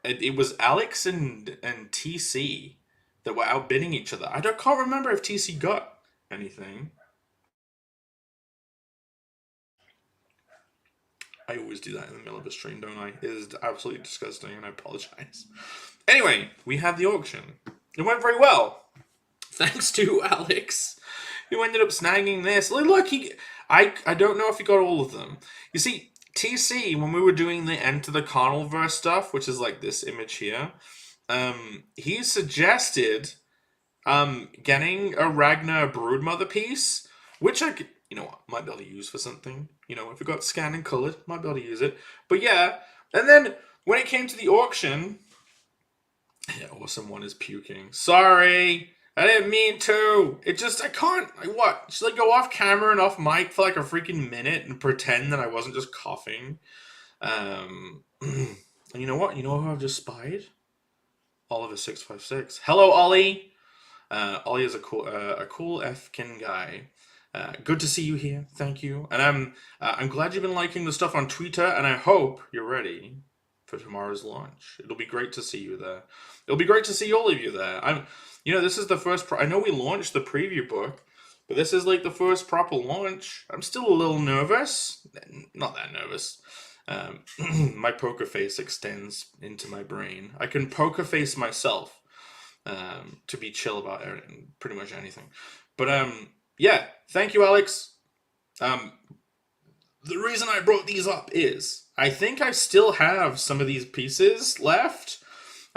it was Alex and TC that were outbidding each other. Can't remember if TC got anything. I always do that in the middle of a stream, don't I? It is absolutely disgusting, and I apologize. Anyway, we had the auction. It went very well. Thanks to Alex, who ended up snagging this. Look, I don't know if he got all of them. You see, TC, when we were doing the Enter the Carnalverse stuff, which is like this image here, he suggested getting a Ragnar Broodmother piece, which I could, might be able to use for something. If it got scanned and colored, might be able to use it. But yeah, and then when it came to the auction, yeah, Awesome One is puking. Sorry, I didn't mean to. I can't. What? Should I go off camera and off mic for like a freaking minute and pretend that I wasn't just coughing? And you know what? You know who I've just spied? Oliver656. Hello, Ollie. Ollie is a cool Fkin guy. Good to see you here. Thank you. And I'm glad you've been liking the stuff on Twitter, and I hope you're ready for tomorrow's launch. It'll be great to see you there. It'll be great to see all of you there. This is the first. I know we launched the preview book, but this is like the first proper launch. I'm still a little nervous. Not that nervous. My poker face extends into my brain. I can poker face myself to be chill about pretty much anything. But yeah, thank you, Alex. The reason I brought these up is I think I still have some of these pieces left.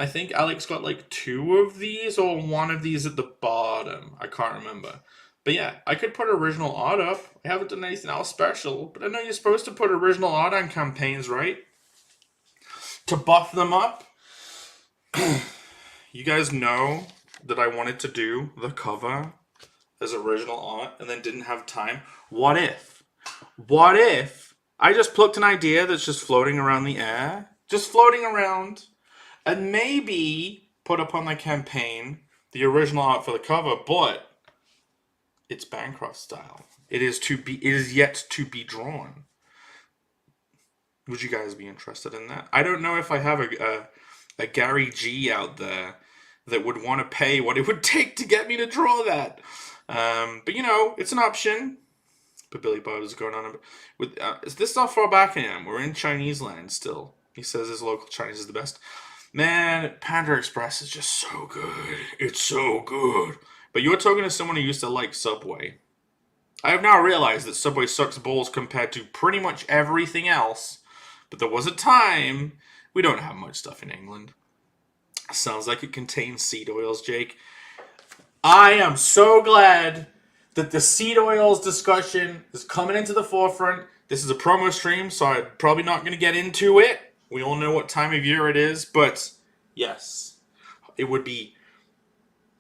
I think Alex got like 2 of these or 1 of these at the bottom. I can't remember. But yeah, I could put original art up. I haven't done anything else special, but I know you're supposed to put original art on campaigns, right? To buff them up. You guys know that I wanted to do the cover as original art and then didn't have time. What if I just plucked an idea that's just floating around the air? Just floating around. And maybe put up on my campaign the original art for the cover, but it's Bancroft style. It is yet to be drawn. Would you guys be interested in that? I don't know if I have a Gary G out there that would want to pay what it would take to get me to draw that. But it's an option. But Billy Bob is going on with is this not far back I am? We're in Chinese land still. He says his local Chinese is the best. Man, Panda Express is just so good. It's so good. But you're talking to someone who used to like Subway. I have now realized that Subway sucks balls compared to pretty much everything else. But there was a time. We don't have much stuff in England. Sounds like it contains seed oils, Jake. I am so glad that the seed oils discussion is coming into the forefront. This is a promo stream, so I'm probably not going to get into it. We all know what time of year it is, but yes, it would be.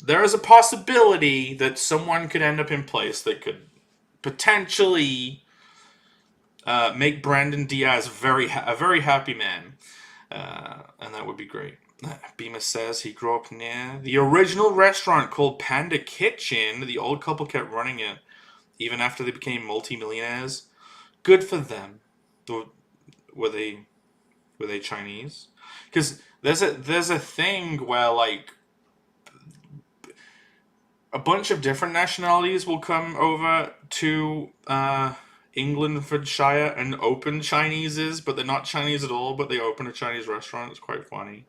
There is a possibility that someone could end up in place that could potentially make Brandon Diaz a very happy man, and that would be great. Bemis says he grew up near the original restaurant called Panda Kitchen. The old couple kept running it even after they became multimillionaires. Good for them. Were they Chinese? Because there's a thing where like a bunch of different nationalities will come over to Englandfordshire and open Chineses, but they're not Chinese at all. But they open a Chinese restaurant. It's quite funny.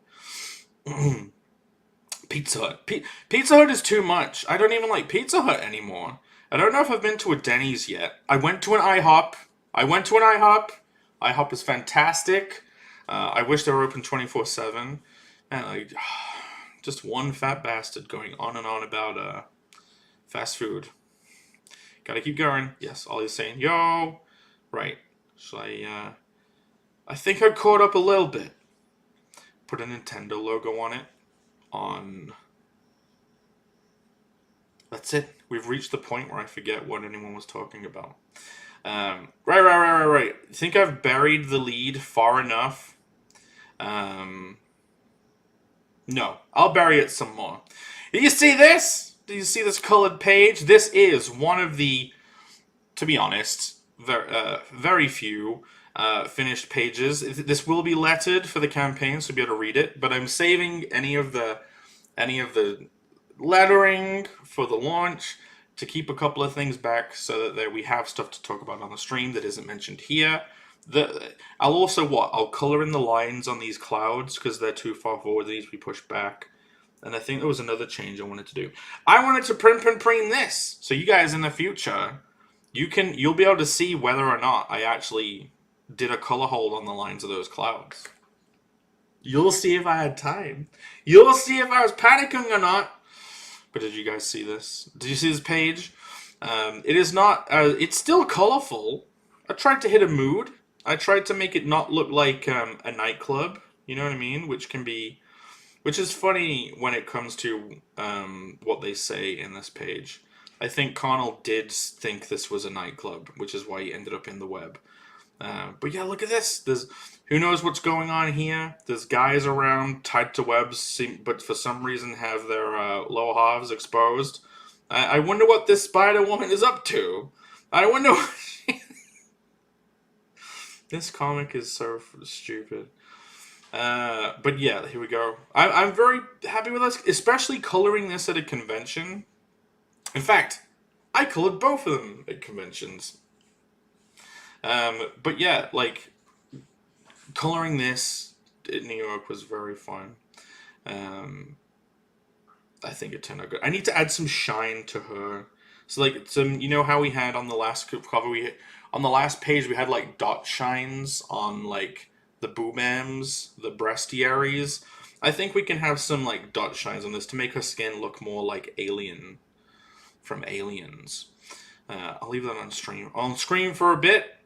Pizza Hut. Pizza Hut is too much. I don't even like Pizza Hut anymore. I don't know if I've been to a Denny's yet. I went to an IHOP. IHOP is fantastic. I wish they were open 24/7. And like, just one fat bastard going on and on about fast food. Gotta keep going. Yes, Ollie's saying, yo. Right. So I think I caught up a little bit. Put a Nintendo logo on it. That's it. We've reached the point where I forget what anyone was talking about. Right. Think I've buried the lead far enough? No, I'll bury it some more. Do you see this? Do you see this colored page? This is one of the, to be honest, very few finished pages. This will be lettered for the campaign, so you'll be able to read it. But I'm saving any of the lettering for the launch to keep a couple of things back so that we have stuff to talk about on the stream that isn't mentioned here. I'll also I'll color in the lines on these clouds because they're too far forward. They need to be pushed back. And I think there was another change I wanted to do. I wanted to print this, so you guys in the future, you'll be able to see whether or not I actually did a color hold on the lines of those clouds. You'll see if I had time. You'll see if I was panicking or not. But did you guys see this? Did you see this page? It is not. It's still colorful. I tried to hit a mood. I tried to make it not look like a nightclub. You know what I mean? Which is funny when it comes to what they say in this page. I think Connell did think this was a nightclub, which is why he ended up in the web. But yeah, look at this. Who knows what's going on here? There's guys around tied to webs, but for some reason have their lower halves exposed. I wonder what this Spider Woman is up to. I wonder what This comic is so stupid. But yeah, here we go. I'm very happy with this, especially coloring this at a convention. In fact, I colored both of them at conventions. But yeah, like, coloring this in New York was very fun. I think it turned out good. I need to add some shine to her. So like you know how we had on the last cover, on the last page we had like dot shines on like the boobams, the breastiaries. I think we can have some like dot shines on this to make her skin look more like Alien from Aliens. I'll leave that on screen for a bit.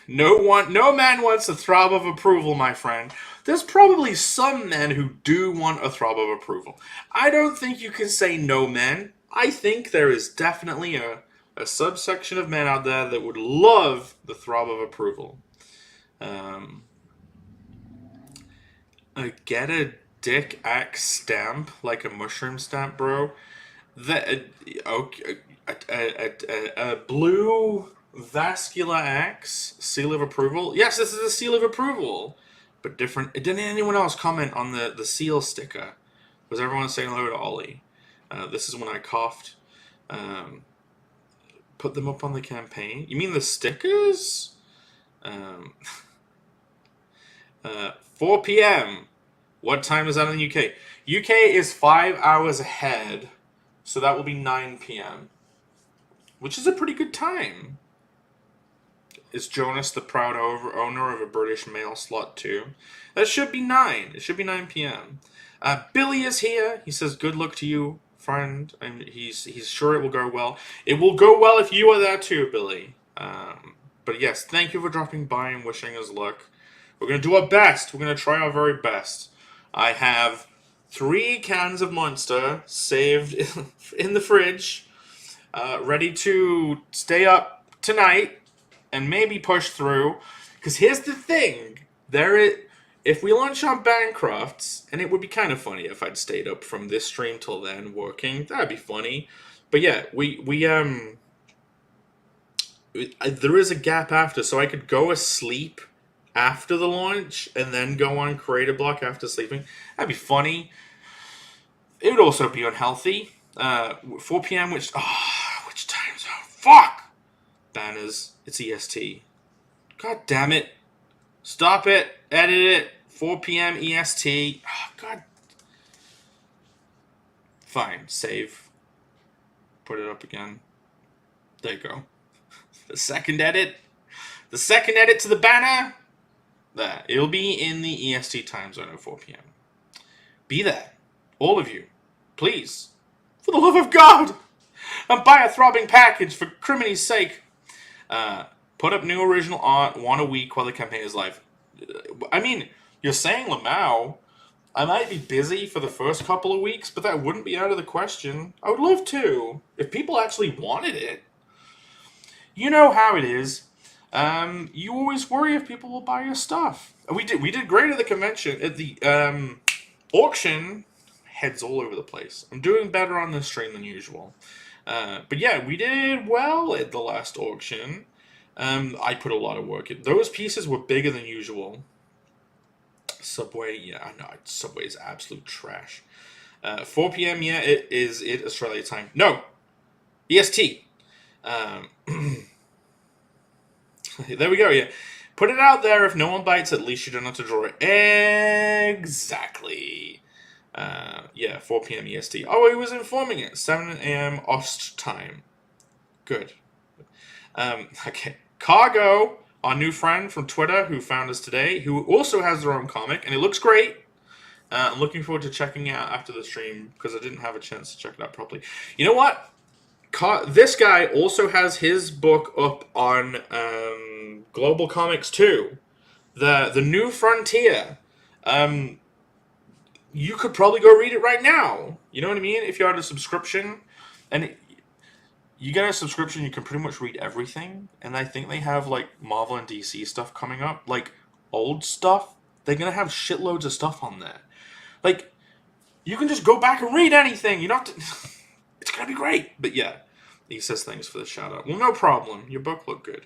No man wants a throb of approval, my friend. There's probably some men who do want a throb of approval. I don't think you can say no men. I think there is definitely a subsection of men out there that would love the throb of approval. Get a dick axe stamp, like a mushroom stamp, bro. A blue vascular axe seal of approval. Yes, this is a seal of approval, but different. Didn't anyone else comment on the seal sticker? Was everyone saying hello to Ollie? This is when I coughed. Put them up on the campaign. You mean the stickers? 4 p.m. What time is that in the UK? UK is 5 hours ahead, so that will be 9 p.m. Which is a pretty good time. Is Jonas the proud owner of a British mail slot too? That should be 9. It should be 9 p.m. Billy is here. He says, "Good luck to you, friend." And he's sure it will go well. It will go well if you are there too, Billy. But yes, thank you for dropping by and wishing us luck. We're going to do our best. We're going to try our very best. I have 3 cans of Monster saved in the fridge, ready to stay up tonight and maybe push through. Because here's the thing. If we launch on Bancrofts, and it would be kind of funny if I'd stayed up from this stream till then working. That'd be funny. But yeah, there is a gap after, so I could go asleep after the launch and then go on Creator Block after sleeping. That'd be funny. It would also be unhealthy. 4 p.m. which time zone? Fuck! Banners. It's EST. God damn it. Stop it. Edit it. 4 p.m. EST. Oh, God. Fine. Save. Put it up again. There you go. The second edit to the banner. There. It'll be in the EST time zone at 4 p.m. Be there. All of you. Please. For the love of God. And buy a throbbing package for crimini's sake. Put up new original art 1 a week while the campaign is live. I mean, you're saying Lamau. I might be busy for the first couple of weeks, but that wouldn't be out of the question. I would love to. If people actually wanted it. you know how it is. You always worry if people will buy your stuff. We did great at the convention, at the auction. Heads all over the place. I'm doing better on this stream than usual. But yeah, we did well at the last auction. I put a lot of work in. Those pieces were bigger than usual. Subway, yeah, I know. Subway is absolute trash. 4 p.m., yeah, it is Australia time. No! EST. There we go, yeah. Put it out there. If no one bites, at least you don't have to draw it. Exactly. Yeah, 4 p.m. EST. Oh, he was informing it. 7 a.m. Ost time. Good. Okay. Cargo, our new friend from Twitter who found us today, who also has their own comic, and it looks great. I'm looking forward to checking it out after the stream, because I didn't have a chance to check it out properly. You know what? This guy also has his book up on Global Comics too. The New Frontier. You could probably go read it right now. You know what I mean? If you're on a subscription, and you get a subscription, you can pretty much read everything. And I think they have like Marvel and DC stuff coming up, like old stuff. They're gonna have shitloads of stuff on there. Like, you can just go back and read anything. You don't have to. It's gonna be great. But yeah, he says thanks for the shout out. Well, no problem. Your book looked good.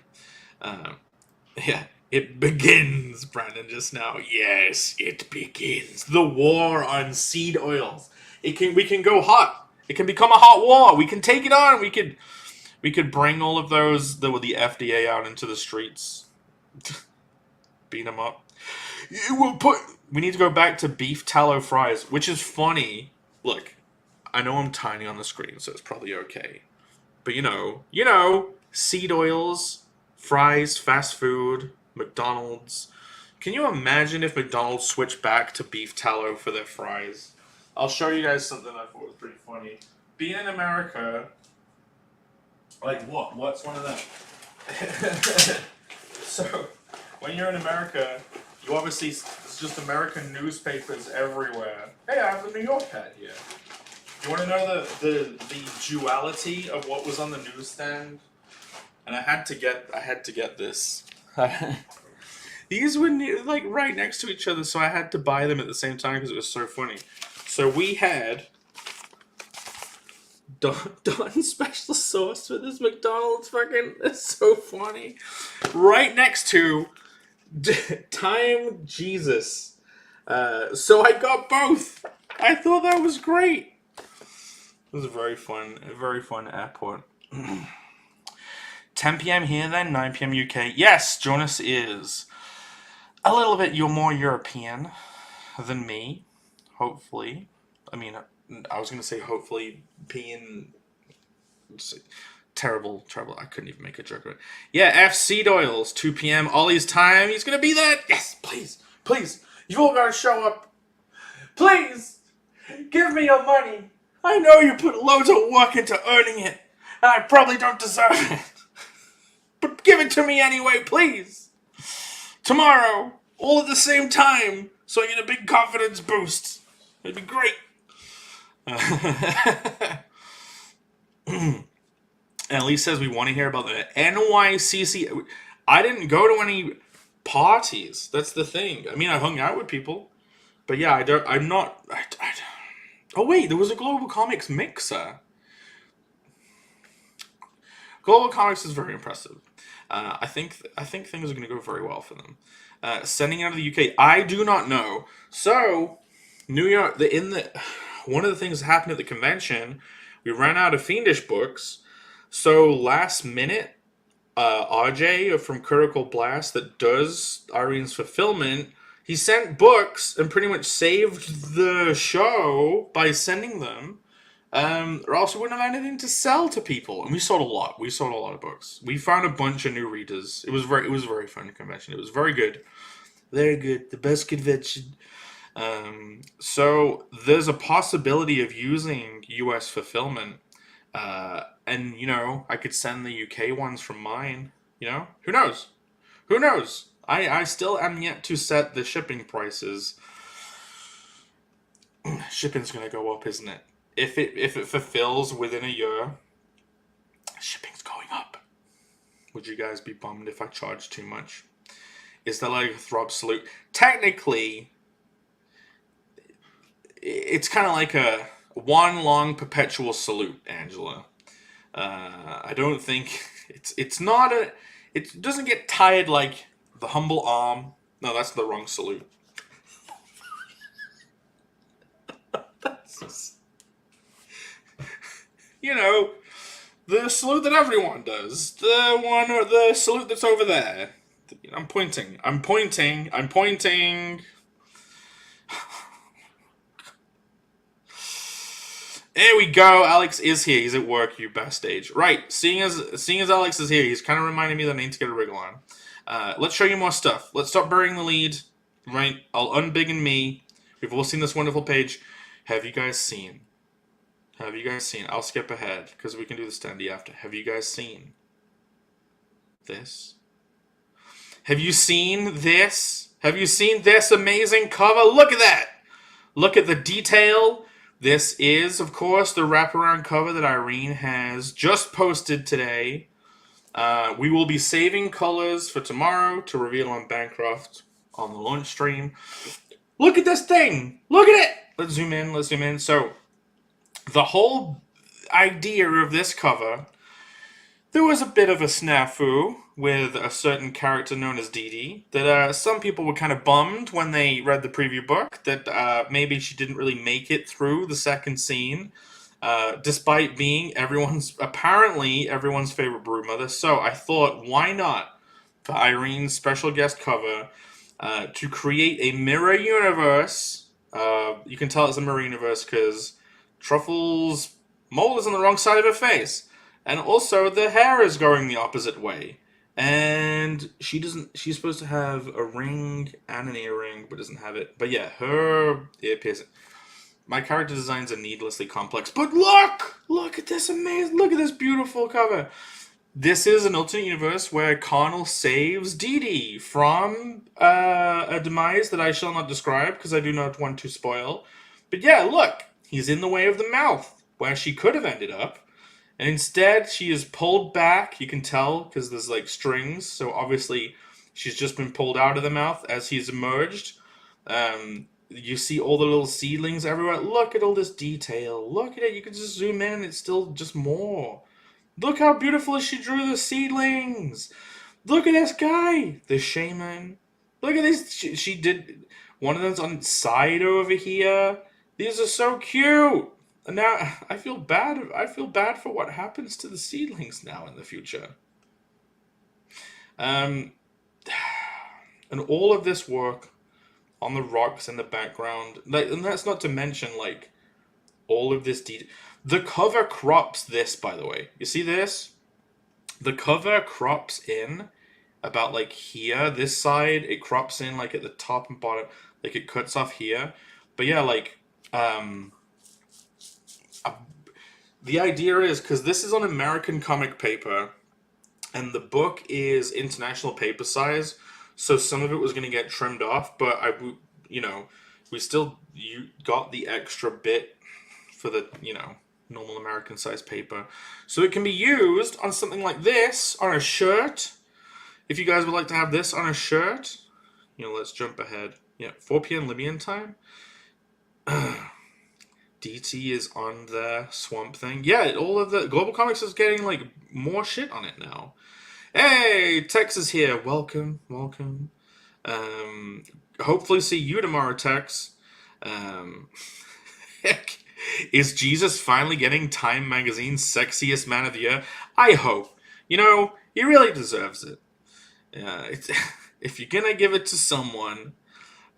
Yeah, it begins, Brandon, just now. Yes, it begins. The war on seed oils. We can go hot. It can become a hot war. We can take it on. We could bring all of those with the FDA out into the streets. Beat them up. We need to go back to beef tallow fries, which is funny. Look, I know I'm tiny on the screen, so it's probably okay. But you know, seed oils, fries, fast food, McDonald's. Can you imagine if McDonald's switched back to beef tallow for their fries? I'll show you guys something I thought was pretty funny. Being in America, like what? What's one of them? So, when you're in America, you obviously, it's just American newspapers everywhere. Hey, I have the New York hat here. You want to know the duality of what was on the newsstand? And I had to get this. These were like right next to each other, so I had to buy them at the same time because it was so funny. So we had Dawn special sauce for this McDonald's fucking. It's so funny. Right next to Time Jesus. So I got both. I thought that was great. It was a very fun airport. 10 p.m. here then, 9 p.m. UK. Yes, Jonas is a little bit more European than me, hopefully. I mean, I was going to say hopefully being terrible. I couldn't even make a joke of it. Yeah, F Seed Oils, 2 p.m. Ollie's time. He's going to be there. Yes, please. You all got to show up. Please, give me your money. I know you put loads of work into earning it, and I probably don't deserve it. But give it to me anyway, please. Tomorrow, all at the same time, so I get a big confidence boost. It'd be great. And Elise says we want to hear about the NYCC. I didn't go to any parties. That's the thing. I mean, I hung out with people. But yeah, I'm not... Oh wait, there was a Global Comics mixer. Global Comics is very impressive. I think things are going to go very well for them. Sending out of the UK, I do not know. So, New York, one of the things that happened at the convention, we ran out of Fiendish books. So last minute, RJ from Critical Blast that does Irene's Fulfillment, he sent books and pretty much saved the show by sending them. Or else we wouldn't have anything to sell to people. And we sold a lot. We sold a lot of books. We found a bunch of new readers. It was a very fun convention. It was very good. Very good. The best convention. So there's a possibility of using US fulfillment. And, I could send the UK ones from mine. Who knows? I still am yet to set the shipping prices. Shipping's going to go up, isn't it? If it fulfills within a year, shipping's going up. Would you guys be bummed if I charged too much? Is that like a throb salute? Technically, it's kind of like a one long perpetual salute, Angela. I don't think it's not a. It doesn't get tired like the humble arm. No, that's the wrong salute. That's just, you know, the salute that everyone does. The one or the salute that's over there. I'm pointing. I'm pointing. I'm pointing. There we go. Alex is here. He's at work. You best age. Right. Seeing as Alex is here, he's kind of reminding me that I need to get a wriggle on. Let's show you more stuff. Let's stop burying the lead. Right. I'll unbiggen me. We've all seen this wonderful page. Have you guys seen? Have you guys seen? I'll skip ahead because we can do the standee after. Have you guys seen this? Have you seen this? Have you seen this amazing cover? Look at that. Look at the detail. This is, of course, the wraparound cover that Irene has just posted today. We will be saving colors for tomorrow to reveal on Bancroft on the launch stream. Look at this thing. Look at it. Let's zoom in. Let's zoom in. So, the whole idea of this cover, there was a bit of a snafu with a certain character known as Dee Dee that some people were kind of bummed when they read the preview book that maybe she didn't really make it through the second scene, despite being apparently everyone's favorite broodmother. So I thought, why not, for Irene's special guest cover, to create a mirror universe. You can tell it's a mirror universe because Truffle's mole is on the wrong side of her face. And also, the hair is going the opposite way. And she's supposed to have a ring and an earring, but doesn't have it. But yeah, her ear piercing. My character designs are needlessly complex. But look at this amazing, look at this beautiful cover. This is an alternate universe where Connell saves Dee Dee from a demise that I shall not describe because I do not want to spoil. But yeah, look, he's in the way of the mouth where she could have ended up. And instead, she is pulled back. You can tell because there's like strings. So obviously, she's just been pulled out of the mouth as he's emerged. You see all the little seedlings everywhere. Look at all this detail. Look at it. You can just zoom in and it's still just more. Look how beautifully she drew the seedlings. Look at this guy, the shaman. Look at this. She did one of them's on its side over here. These are so cute. And now I feel bad. I feel bad for what happens to the seedlings now in the future. And all of this work on the rocks in the background, and that's not to mention like all of this detail. The cover crops this, by the way. You see this? The cover crops in about like here. This side it crops in like at the top and bottom, like it cuts off here. But yeah, like the idea is, because this is on American comic paper, and the book is international paper size, so some of it was going to get trimmed off, but you got the extra bit for the, normal American size paper. So it can be used on something like this, on a shirt. If you guys would like to have this on a shirt, let's jump ahead. 4 p.m. Libyan time. DT is on the Swamp Thing. Yeah, all of the Global Comics is getting like more shit on it now. Hey, Tex is here. Welcome. Hopefully see you tomorrow, Tex. Is Jesus finally getting Time Magazine's Sexiest Man of the Year? I hope. He really deserves it. If you're gonna give it to someone,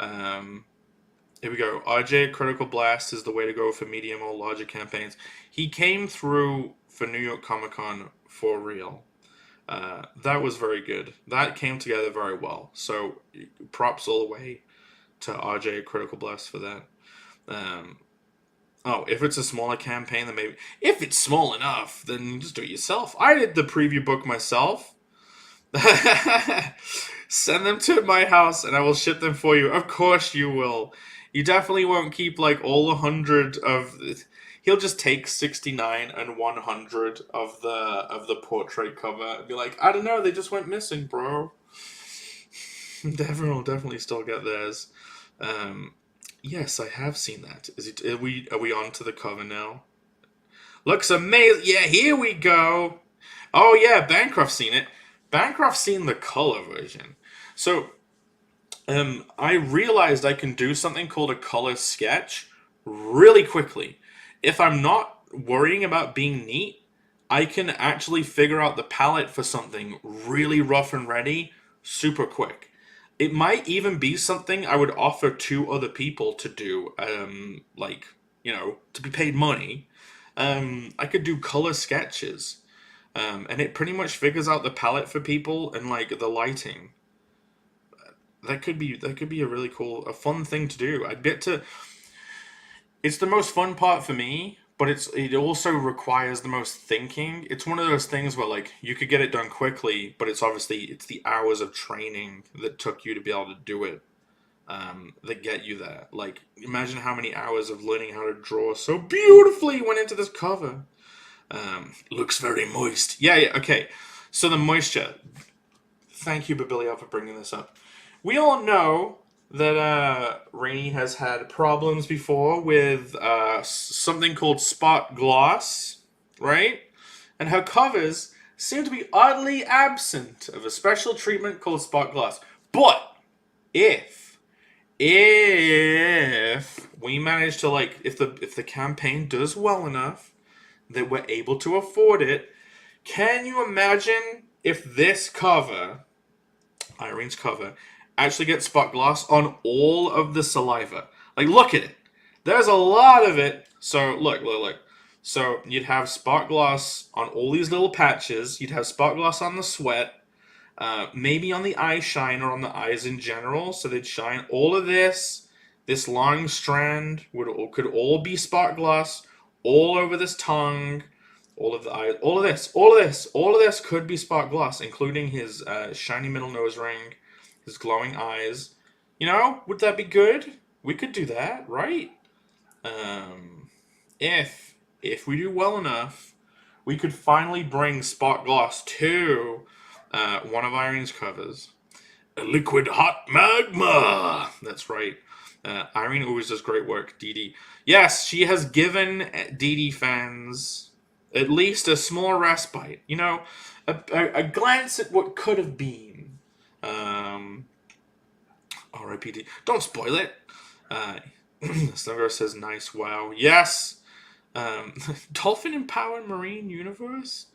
here we go. RJ Critical Blast is the way to go for medium or larger campaigns. He came through for New York Comic Con for real. That was very good. That came together very well. So props all the way to RJ Critical Blast for that. If it's a smaller campaign, then maybe. If it's small enough, then just do it yourself. I did the preview book myself. Send them to my house and I will ship them for you. Of course you will. You definitely won't keep like all 100 of... he'll just take 69 and 100 of the portrait cover and be like, I don't know, they just went missing, bro. Everyone will definitely still get theirs. Yes, I have seen that. Are we on to the cover now? Looks amazing. Yeah, here we go. Oh yeah, Bancroft's seen it. Bancroft's seen the color version. So, I realized I can do something called a color sketch really quickly. If I'm not worrying about being neat, I can actually figure out the palette for something really rough and ready super quick. It might even be something I would offer to other people to do, like, to be paid money. I could do color sketches, and it pretty much figures out the palette for people and like the lighting. That could be a really a fun thing to do. I'd get to. It's the most fun part for me, but it also requires the most thinking. It's one of those things where like you could get it done quickly, but it's the hours of training that took you to be able to do it, that get you there. Like, imagine how many hours of learning how to draw so beautifully went into this cover. Looks very moist. Yeah, okay. So the moisture. Thank you, Babilia, for bringing this up. We all know that Renie has had problems before with something called spot gloss, right? And her covers seem to be oddly absent of a special treatment called spot gloss. But if we manage to, like, if the campaign does well enough that we're able to afford it, can you imagine if this cover, Irene's cover, actually gets spot gloss on all of the saliva? Like, look at it. There's a lot of it. So, look. So, you'd have spot gloss on all these little patches. You'd have spot gloss on the sweat. Maybe on the eye shine or on the eyes in general. So, they'd shine. All of this long strand could all be spot gloss. All over this tongue. All of the eyes. All of this could be spot gloss, including his shiny middle nose ring. His glowing eyes. Would that be good? We could do that, right? If we do well enough, we could finally bring spot gloss to one of Irene's covers. A liquid hot magma. That's right. Irene always does great work. Dee. Yes, she has given Dee fans at least a small respite. A glance at what could have been. R.I.P.D. Don't spoil it. Snugger says, nice, wow. Yes. Dolphin empowered marine universe.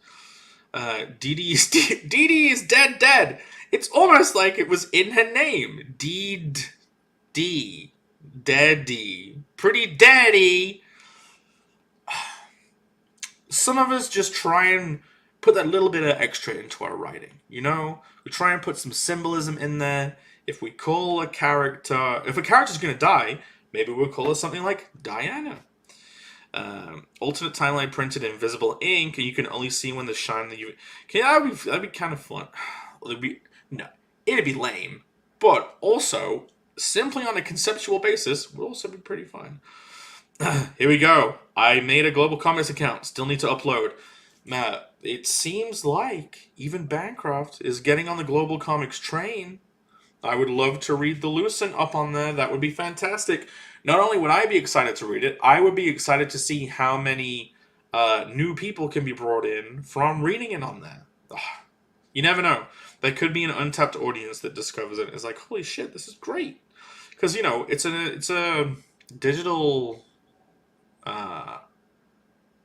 Dee is dead. It's almost like it was in her name. Daddy. Pretty daddy. Some of us just try and put that little bit of extra into our writing. We try and put some symbolism in there. If we call if a character's going to die, maybe we'll call it something like Diana. Alternate timeline printed in invisible ink, and you can only see when the shine that you. Okay, that'd be kind of fun. It'd be lame, but also simply on a conceptual basis would also be pretty fun. Here we go. I made a Global Comics account. Still need to upload. It seems like even Bancroft is getting on the Global Comics train. I would love to read the Lucent up on there. That would be fantastic. Not only would I be excited to read it, I would be excited to see how many new people can be brought in from reading it on there. You never know. There could be an untapped audience that discovers it. It's like, holy shit, this is great. Because, it's a digital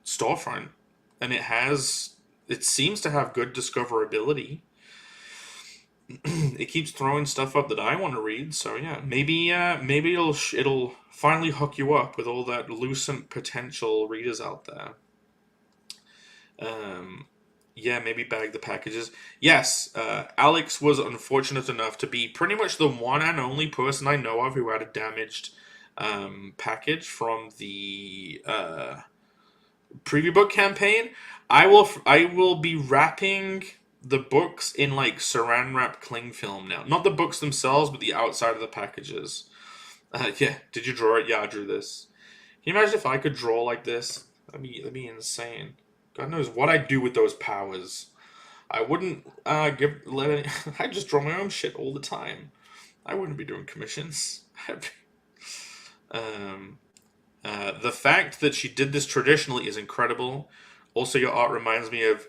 storefront, and it seems to have good discoverability. It keeps throwing stuff up that I want to read, so yeah, maybe it'll finally hook you up with all that Lucent potential readers out there. Maybe bag the packages. Yes, Alex was unfortunate enough to be pretty much the one and only person I know of who had a damaged package from the preview book campaign. I will be wrapping the books in like saran wrap cling film now. Not the books themselves, but the outside of the packages. Did you draw it? Yeah, I drew this. Can you imagine if I could draw like this? That'd be insane. God knows what I'd do with those powers. I wouldn't I'd just draw my own shit all the time. I wouldn't be doing commissions. The fact that she did this traditionally is incredible. Also, your art reminds me of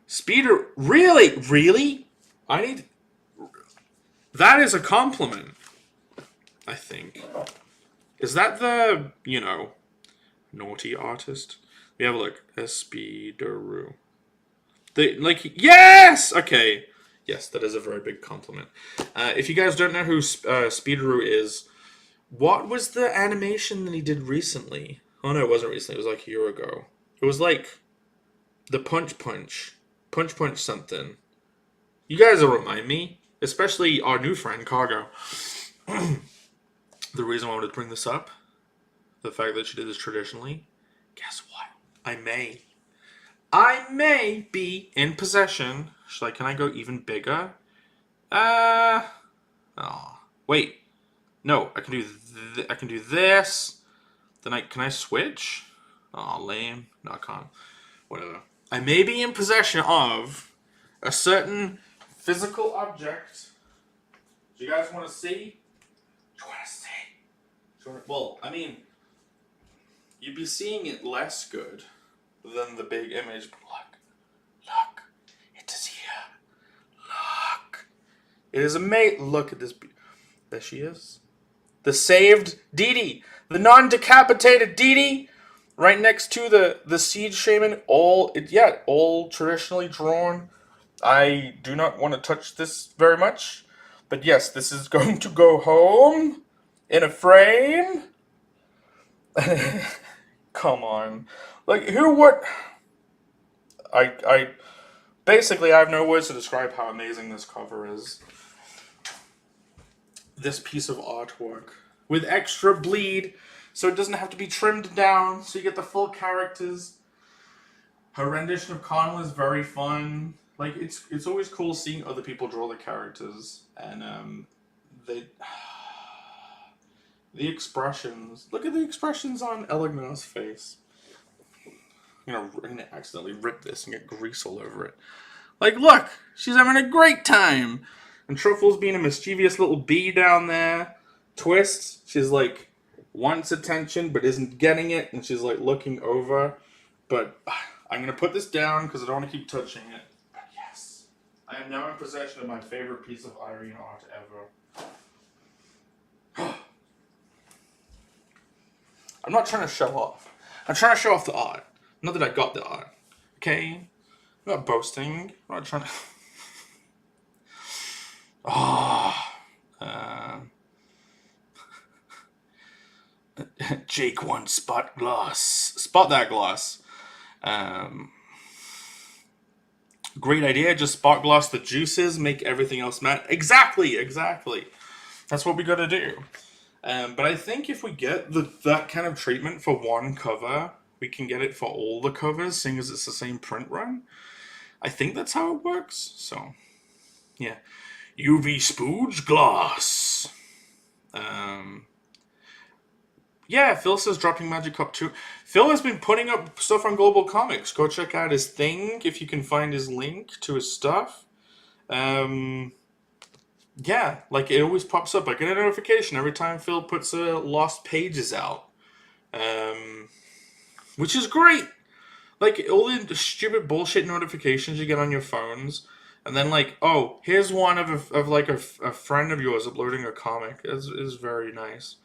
Speeder. Really? Really? That is a compliment, I think. Is that the, naughty artist? We have a look. Speederoo. Yes! Okay. Yes, that is a very big compliment. If you guys don't know who Speederoo is, what was the animation that he did recently? Oh no, it wasn't recently. It was like a year ago. It was like the Punch something. You guys will remind me, especially our new friend Cargo. The reason why I wanted to bring this up, the fact that she did this traditionally. Guess what? I may be in possession. Can I go even bigger? Wait. No, I can do I can do this. Then can I switch? Oh, lame. No, I can't. Whatever. I may be in possession of a certain physical object. Do you guys want to see? Do you want to see? Well, I mean, you'd be seeing it less good than the big image. But look, it is here. Look, it is amazing. Look at this. There she is. The saved Dee Dee. The non-decapitated Dee Dee. Right next to the siege shaman. All traditionally drawn. I do not want to touch this very much. But yes, this is going to go home in a frame. Come on. Basically, I have no words to describe how amazing this cover is. This piece of artwork with extra bleed, so it doesn't have to be trimmed down, so you get the full characters. Her rendition of Connell is very fun. It's always cool seeing other people draw the characters, and the expressions. Look at the expressions on Elegnor's face. I'm gonna accidentally rip this and get grease all over it. Look, she's having a great time. And Truffle's being a mischievous little bee down there. Twist, she's wants attention but isn't getting it, and she's looking over. But I'm going to put this down because I don't want to keep touching it. But yes, I am now in possession of my favorite piece of Irene art ever. I'm not trying to show off. I'm trying to show off the art. Not that I got the art. Okay? I'm not boasting. I'm not trying to... Jake wants spot gloss. Spot that gloss. Great idea. Just spot gloss the juices, make everything else matte. Exactly. That's what we gotta do. But I think if we get that kind of treatment for one cover, we can get it for all the covers, seeing as it's the same print run. I think that's how it works. So, yeah. UV Spooge Gloss. Yeah, Phil says dropping Magic Cup 2. Phil has been putting up stuff on Global Comics. Go check out his thing if you can find his link to his stuff. Yeah, it always pops up. I get a notification every time Phil puts Lost Pages out. Which is great. All the stupid bullshit notifications you get on your phones. And then here's one of a friend of yours uploading a comic. Is very nice.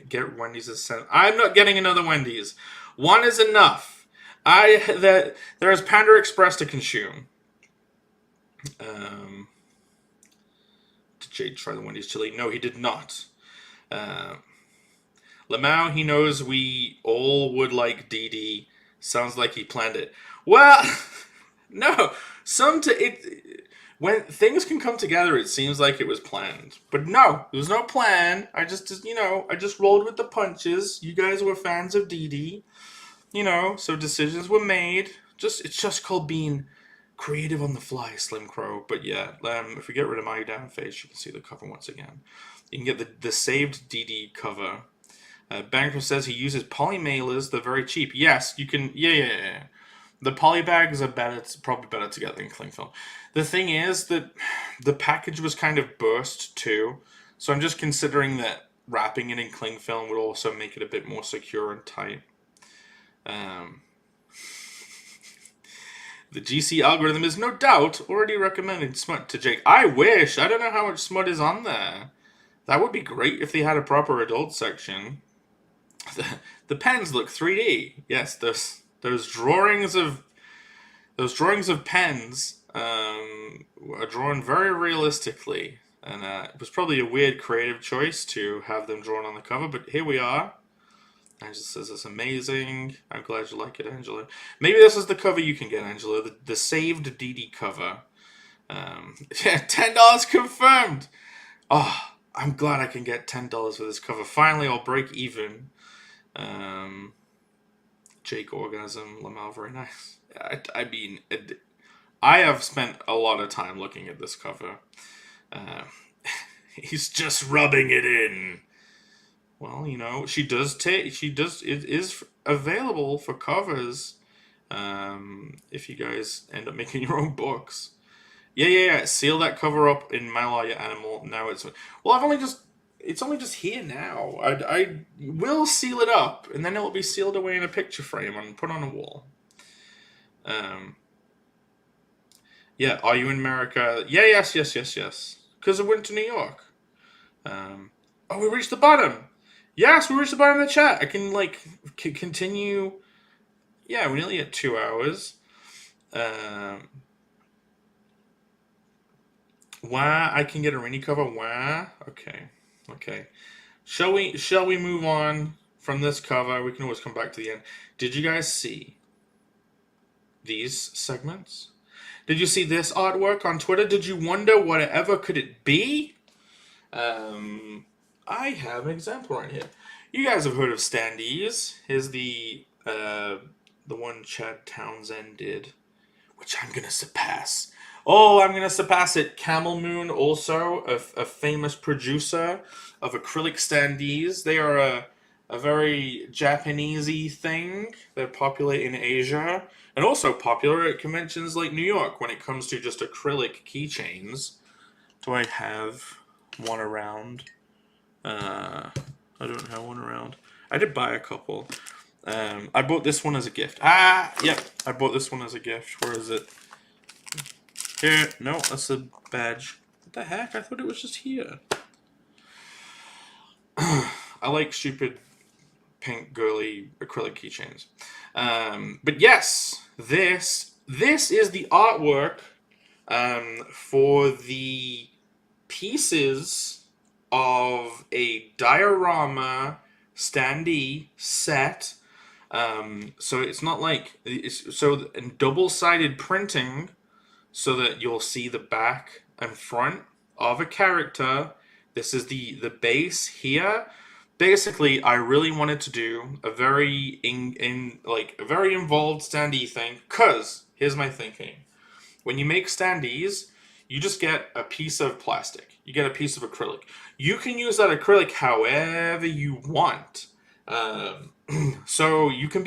Get Wendy's a cent. I'm not getting another Wendy's. One is enough. There is Panda Express to consume. Did Jade try the Wendy's chili? No, he did not. Lamau, he knows we all would like Dee Dee. Sounds like he planned it. Well, no. When things can come together, it seems like it was planned. But no, there was no plan. I just rolled with the punches. You guys were fans of Dee Dee. So decisions were made. It's just called being creative on the fly, Slim Crow. But yeah, if we get rid of my down face, you can see the cover once again. You can get the saved Dee Dee cover. Banker says he uses poly mailers. They're very cheap. Yes, you can. Yeah. The poly bags are better. It's probably better to get than cling film. The thing is that the package was kind of burst too, so I'm just considering that wrapping it in cling film would also make it a bit more secure and tight. The GC algorithm is no doubt already recommending smut to Jake. I wish. I don't know how much smut is on there. That would be great if they had a proper adult section. The pens look 3D. Yes, those drawings of pens are drawn very realistically, and it was probably a weird creative choice to have them drawn on the cover. But here we are. Angela says it's amazing. I'm glad you like it, Angela. Maybe this is the cover you can get, Angela. The saved DD cover. Yeah, $10 confirmed. Oh, I'm glad I can get $10 for this cover. Finally, I'll break even. Jake Orgasm, Lamau, very nice. I mean, I have spent a lot of time looking at this cover. He's just rubbing it in. Well, you know, it is available for covers. If you guys end up making your own books. Yeah. Seal that cover up in My Lawyer Animal. Now it's only just here now. I will seal it up, and then it will be sealed away in a picture frame and put on a wall. Yeah, are you in America? Yeah, yes. Because I went to New York. Oh, we reached the bottom. Yes, we reached the bottom of the chat. I can, continue. Yeah, we're nearly at 2 hours. Why I can get a Renie cover? Why? Okay. Shall we move on from this cover? We can always come back to the end. Did you guys see these segments? Did you see this artwork on Twitter? Did you wonder whatever could it be? I have an example right here. You guys have heard of standees. Here's the one Chad Townsend did, which I'm gonna surpass. Oh, I'm gonna surpass it. Camel Moon, also a famous producer of acrylic standees. They are a very Japanesey thing. They're popular in Asia and also popular at conventions like New York when it comes to just acrylic keychains. Do I have one around? I don't have one around. I did buy a couple. I bought this one as a gift. Yep. I bought this one as a gift. Where is it? Here. No, that's a badge. What the heck? I thought it was just here. I like stupid pink girly acrylic keychains. But yes, this is the artwork for the pieces of a diorama standee set. So it's not like so in double-sided printing, so that you'll see the back and front of a character. This is the base here. Basically, I really wanted to do a very a very involved standee thing, cause here's my thinking: when you make standees, you just get a piece of plastic. You get a piece of acrylic. You can use that acrylic however you want. So you can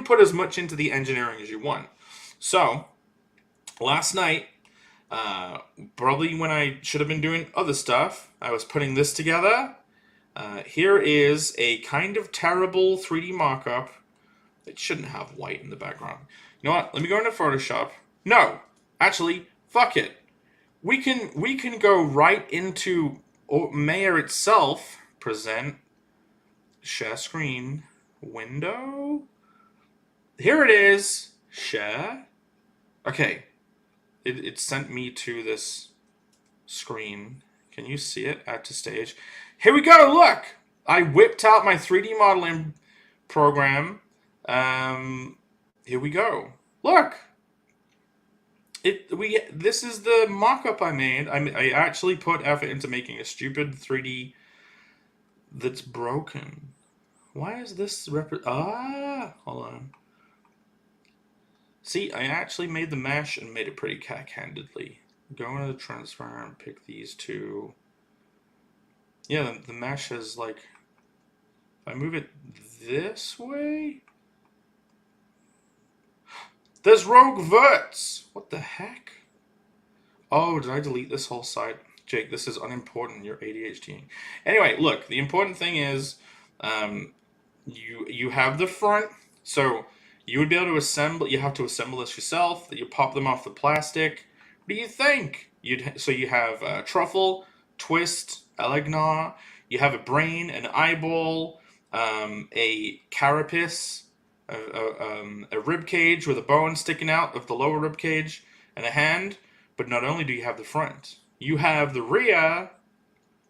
put as much into the engineering as you want. So last night, probably when I should have been doing other stuff, I was putting this together. Here is a kind of terrible 3D mock-up. It shouldn't have white in the background. You know what? Let me go into Photoshop. No, actually, fuck it. We can go right into Maya itself. Present, share screen, window. Here it is. Share. Okay. It sent me to this screen. Can you see it? Add to stage. Here we go. Look, I whipped out my 3D modeling program. Here we go. Look. This is the mock-up I made. I actually put effort into making a stupid 3D that's broken. Why is this hold on. See, I actually made the mesh and made it pretty cack-handedly. Go into the transfer and pick these two. Yeah, the mesh is like If I move it this way... There's rogue verts! What the heck? Oh, did I delete this whole side? Jake, this is unimportant. You're ADHD. Anyway, look, the important thing is you have the front, so you would be able to assemble, you have to assemble this yourself, you pop them off the plastic. What do you think? So you have truffle, twist, elegnar, you have a brain, an eyeball, a carapace, a rib cage with a bone sticking out of the lower rib cage, and a hand. But not only do you have the front, you have the rear,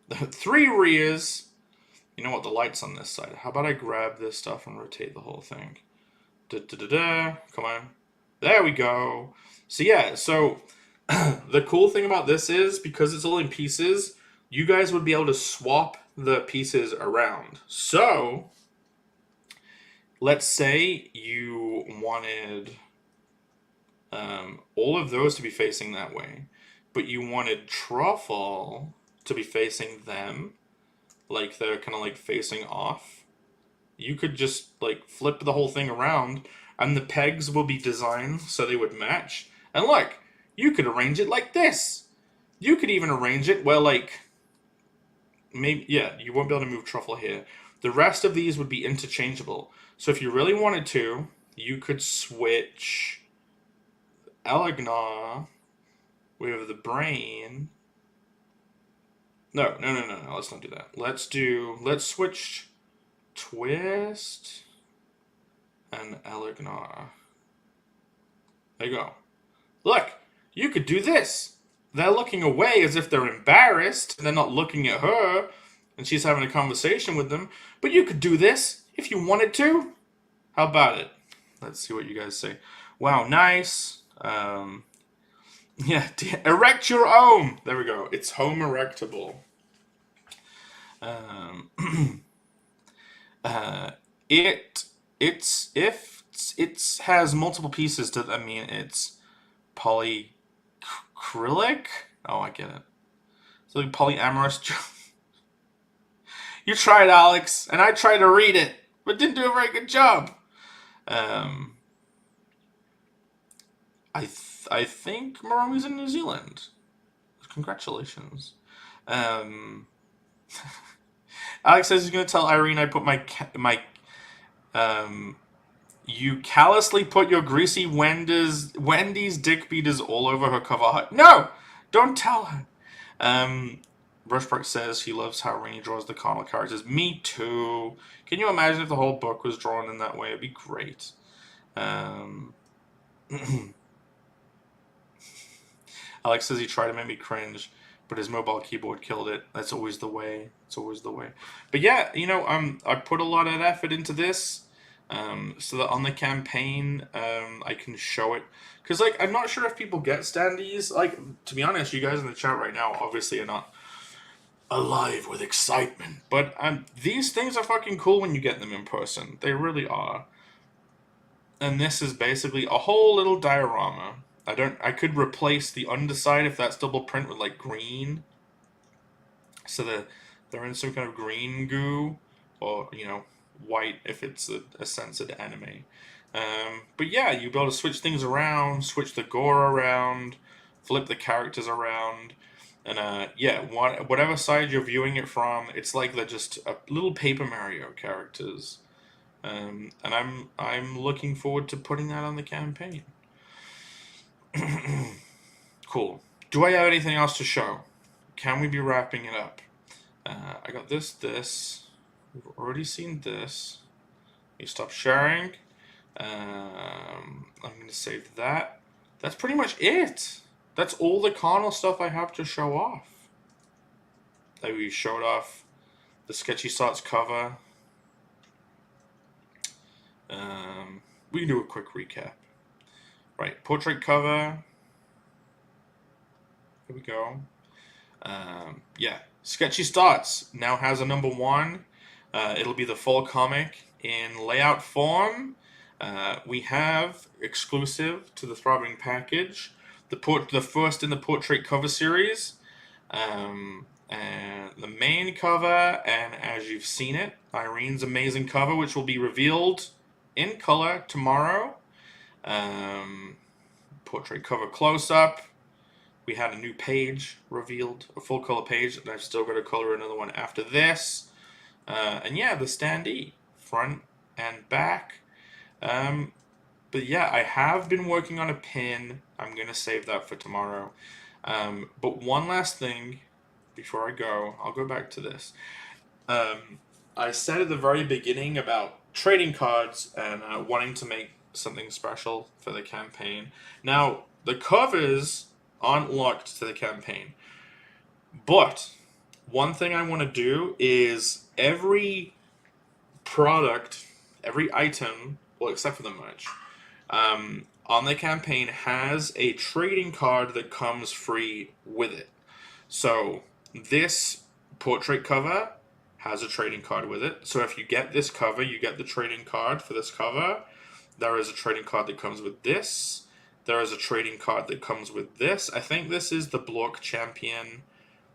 the 3 rears. You know what? The light's on this side. How about I grab this stuff and rotate the whole thing? Come on. There we go. So yeah, so the cool thing about this is, because it's all in pieces, you guys would be able to swap the pieces around. So, let's say you wanted all of those to be facing that way, but you wanted truffle to be facing them, like they're kind of like facing off. You could just like flip the whole thing around, and the pegs will be designed so they would match. And look, you could arrange it like this. You could even arrange it where, like, maybe, yeah, you won't be able to move truffle here. The rest of these would be interchangeable. So if you really wanted to, you could switch elegnar with the brain. No, let's not do that. Let's switch twist and elegnar. There you go. Look, you could do this. They're looking away as if they're embarrassed. They're not looking at her, and she's having a conversation with them. But you could do this if you wanted to. How about it? Let's see what you guys say. Wow, nice. Yeah, erect your home. There we go. It's home erectable. If it has multiple pieces, does that mean it's polyacrylic? Oh, I get it. It's like polyamorous. You tried, Alex, and I tried to read it, but didn't do a very good job. I think Maromi's in New Zealand. Congratulations. Alex says he's going to tell Irene I put you callously put your greasy Wendy's dick beaters all over her cover art. No! Don't tell her. Rushbrook says he loves how Renie draws the carnal characters. Me too. Can you imagine if the whole book was drawn in that way? It'd be great. Alex says he tried to make me cringe, but his mobile keyboard killed it. That's always the way. It's always the way. But yeah, you know, I put a lot of effort into this, so that on the campaign, I can show it. Because, like, I'm not sure if people get standees. Like, to be honest, you guys in the chat right now obviously are not alive with excitement. But these things are fucking cool when you get them in person. They really are. And this is basically a whole little diorama. I could replace the underside if that's double print with, like, green. So that they're in some kind of green goo. Or, you know, white if it's a censored anime. But yeah, you'll be able to switch things around, switch the gore around, flip the characters around. And yeah, whatever side you're viewing it from, it's like they're just little Paper Mario characters. And I'm looking forward to putting that on the campaign. Cool. Do I have anything else to show? Can we be wrapping it up? I got this. We've already seen this. You stop sharing. I'm going to save that. That's pretty much it. That's all the carnal stuff I have to show off. Like we showed off the Sketchy Starts cover. We can do a quick recap. Right, portrait cover. Here we go. Yeah, Sketchy Starts now has a #1. It'll be the full comic in layout form. We have exclusive to the Throbbing package, the first in the portrait cover series, and and the main cover, and as you've seen it, Irene's amazing cover, which will be revealed in color tomorrow. Portrait cover close-up. We had a new page revealed, a full color page, and I've still got to color another one after this. And yeah, the standee, front and back. But yeah, I have been working on a pin. I'm going to save that for tomorrow. But one last thing before I go, I'll go back to this. I said at the very beginning about trading cards and wanting to make something special for the campaign. Now, the covers aren't locked to the campaign. But one thing I want to do is every product, every item, well, except for the merch, on the campaign has a trading card that comes free with it. So this portrait cover has a trading card with it. So if you get this cover, you get the trading card for this cover. There is a trading card that comes with this. There is a trading card that comes with this. I think this is the Block Champion.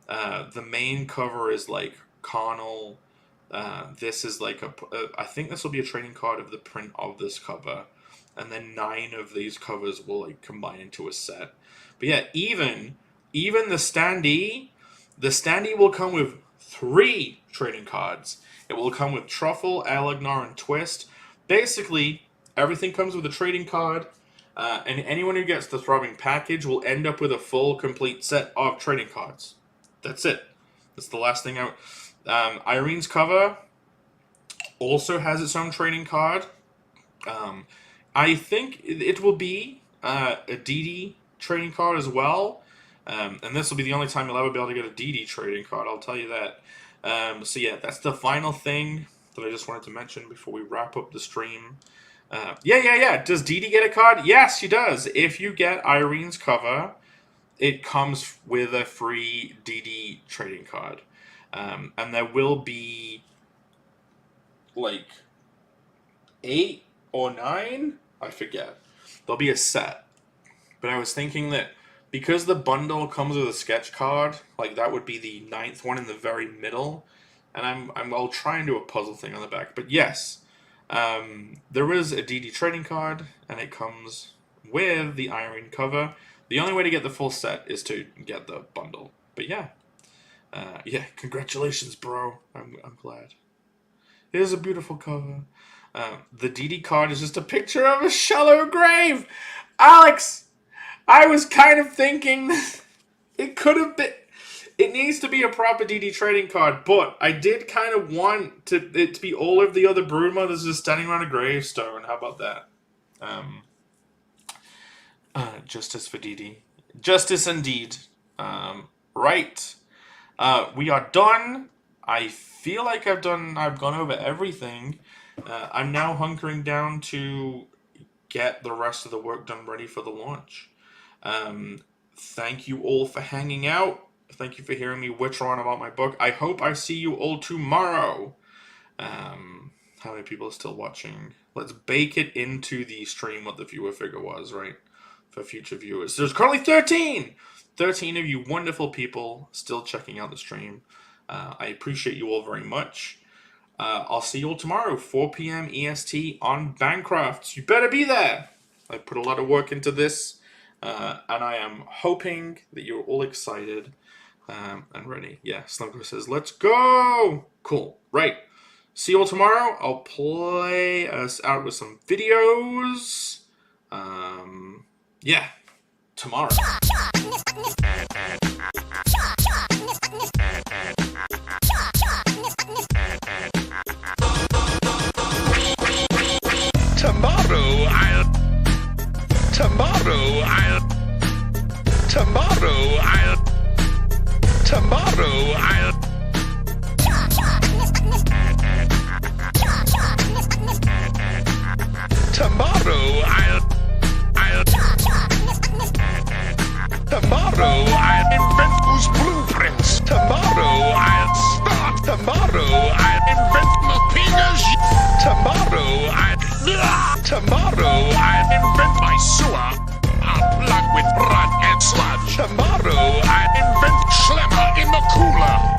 The main cover is like Carnal. This is like I think this will be a trading card of the print of this cover. And then 9 of these covers will like combine into a set. But yeah, even the standee will come with 3 trading cards. It will come with Truffle, Alagnar, and Twist. Basically, everything comes with a trading card. And anyone who gets the Throbbing package will end up with a full, complete set of trading cards. That's it. That's the last thing Irene's cover also has its own trading card. I think it will be a DD trading card as well. And this will be the only time you'll ever be able to get a DD trading card, I'll tell you that. So yeah, that's the final thing that I just wanted to mention before we wrap up the stream. Yeah. Does DD get a card? Yes, she does. If you get Irene's cover, it comes with a free DD trading card. And there will be like 8 or 9, I forget. There'll be a set. But I was thinking that because the bundle comes with a sketch card, like that would be the 9th one in the very middle. And I'll try and do a puzzle thing on the back. But yes, there is a DD trading card, and it comes with the Irene cover. The only way to get the full set is to get the bundle. But yeah. Yeah, congratulations, bro. I'm glad. It is a beautiful cover. The DD card is just a picture of a shallow grave. Alex, I was kind of thinking it could have been... It needs to be a proper DD trading card, but I did kind of want it to be all of the other broodmothers just standing around a gravestone. How about that? Justice for DD. Justice indeed. Right. We are done. I feel like I've gone over everything. I'm now hunkering down to get the rest of the work done ready for the launch. Thank you all for hanging out. Thank you for hearing me witcher on about my book. I hope I see you all tomorrow. How many people are still watching? Let's bake it into the stream what the viewer figure was, right? For future viewers. There's currently 13! 13 of you wonderful people still checking out the stream. I appreciate you all very much. I'll see you all tomorrow, 4 p.m. EST on Bancraft. You better be there. I put a lot of work into this, and I am hoping that you're all excited and ready. Yeah, Slumco says, let's go! Cool, right. See you all tomorrow. I'll play us out with some videos. Yeah, tomorrow. Tomorrow I'll invent those blueprints. Tomorrow I'll start. Tomorrow I'll invent my penis. Tomorrow I'll invent my sewer. I'll plug with blood and sludge. Tomorrow I'll invent Schlemmer in the cooler.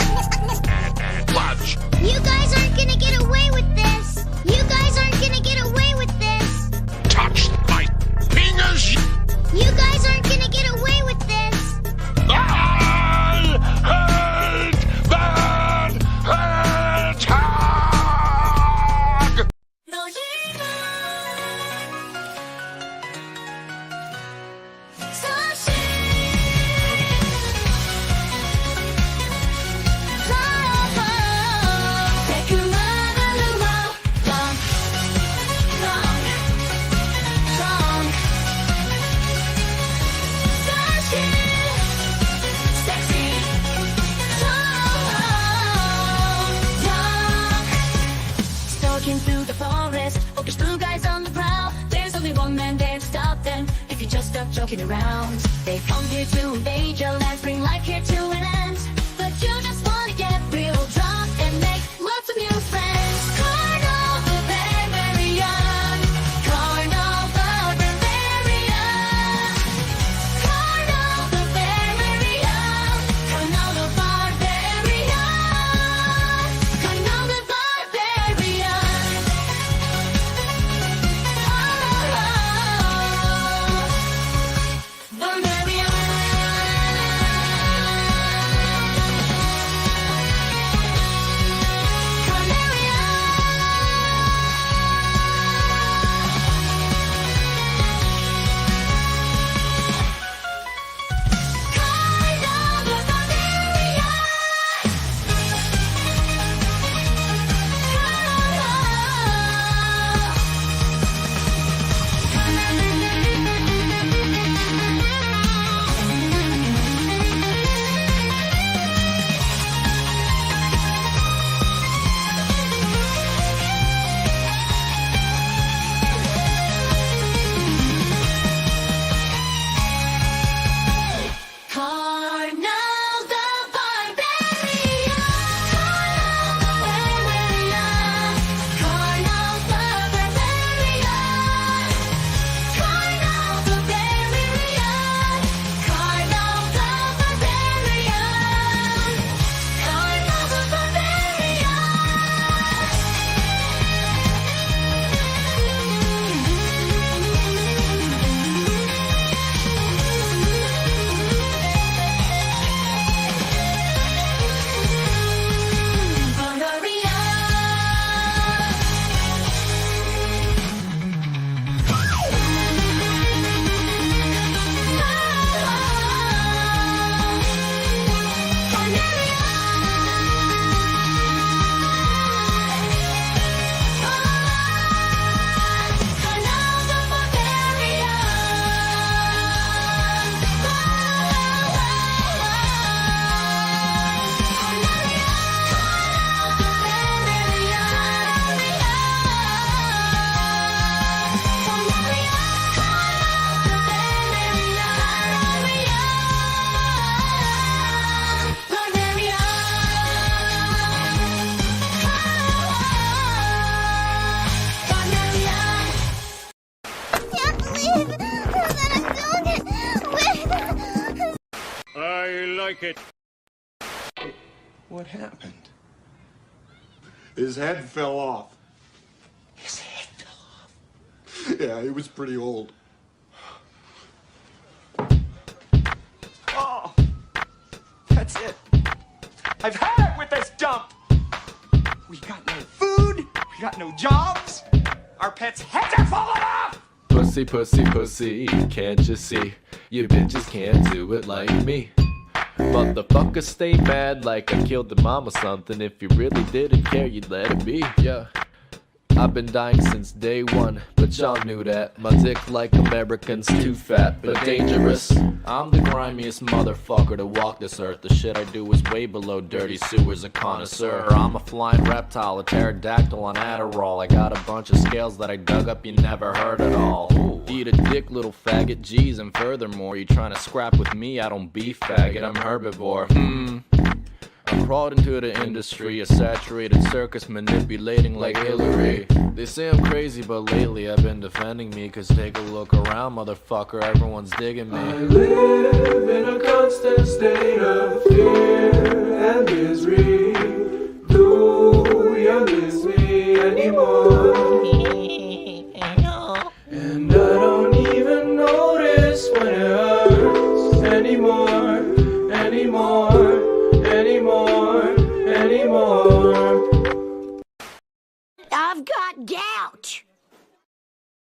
stop joking around. They come here to invade your land, bring life here to an end. But you just wanna get real drunk and make lots of new friends. Carnal Barbarian, Carnal Barbarian, Carnal Barbarian, Carnal Barbarian, Carnal like it. What happened? His head fell off. His head fell off. Yeah, he was pretty old. Oh, that's it. I've had it with this dump. We got no food. We got no jobs. Our pets' heads are falling off. Pussy, pussy, pussy, can't you see? You bitches can't do it like me. Motherfuckers stay mad like I killed the mom or something. If you really didn't care, you'd let it be, yeah. I've been dying since day one, but y'all knew that. My dick like Americans, too fat, but dangerous. I'm the grimiest motherfucker to walk this earth. The shit I do is way below dirty sewers, a connoisseur. I'm a flying reptile, a pterodactyl on Adderall. I got a bunch of scales that I dug up you never heard at all. Eat a dick, little faggot, G's, and furthermore, you trying to scrap with me, I don't beef faggot, I'm herbivore. I crawled into the industry, a saturated circus manipulating like Hillary. They say I'm crazy, but lately I've been defending me. Cause take a look around, motherfucker, everyone's digging me. I live in a constant state of fear and misery. Do you miss me anymore?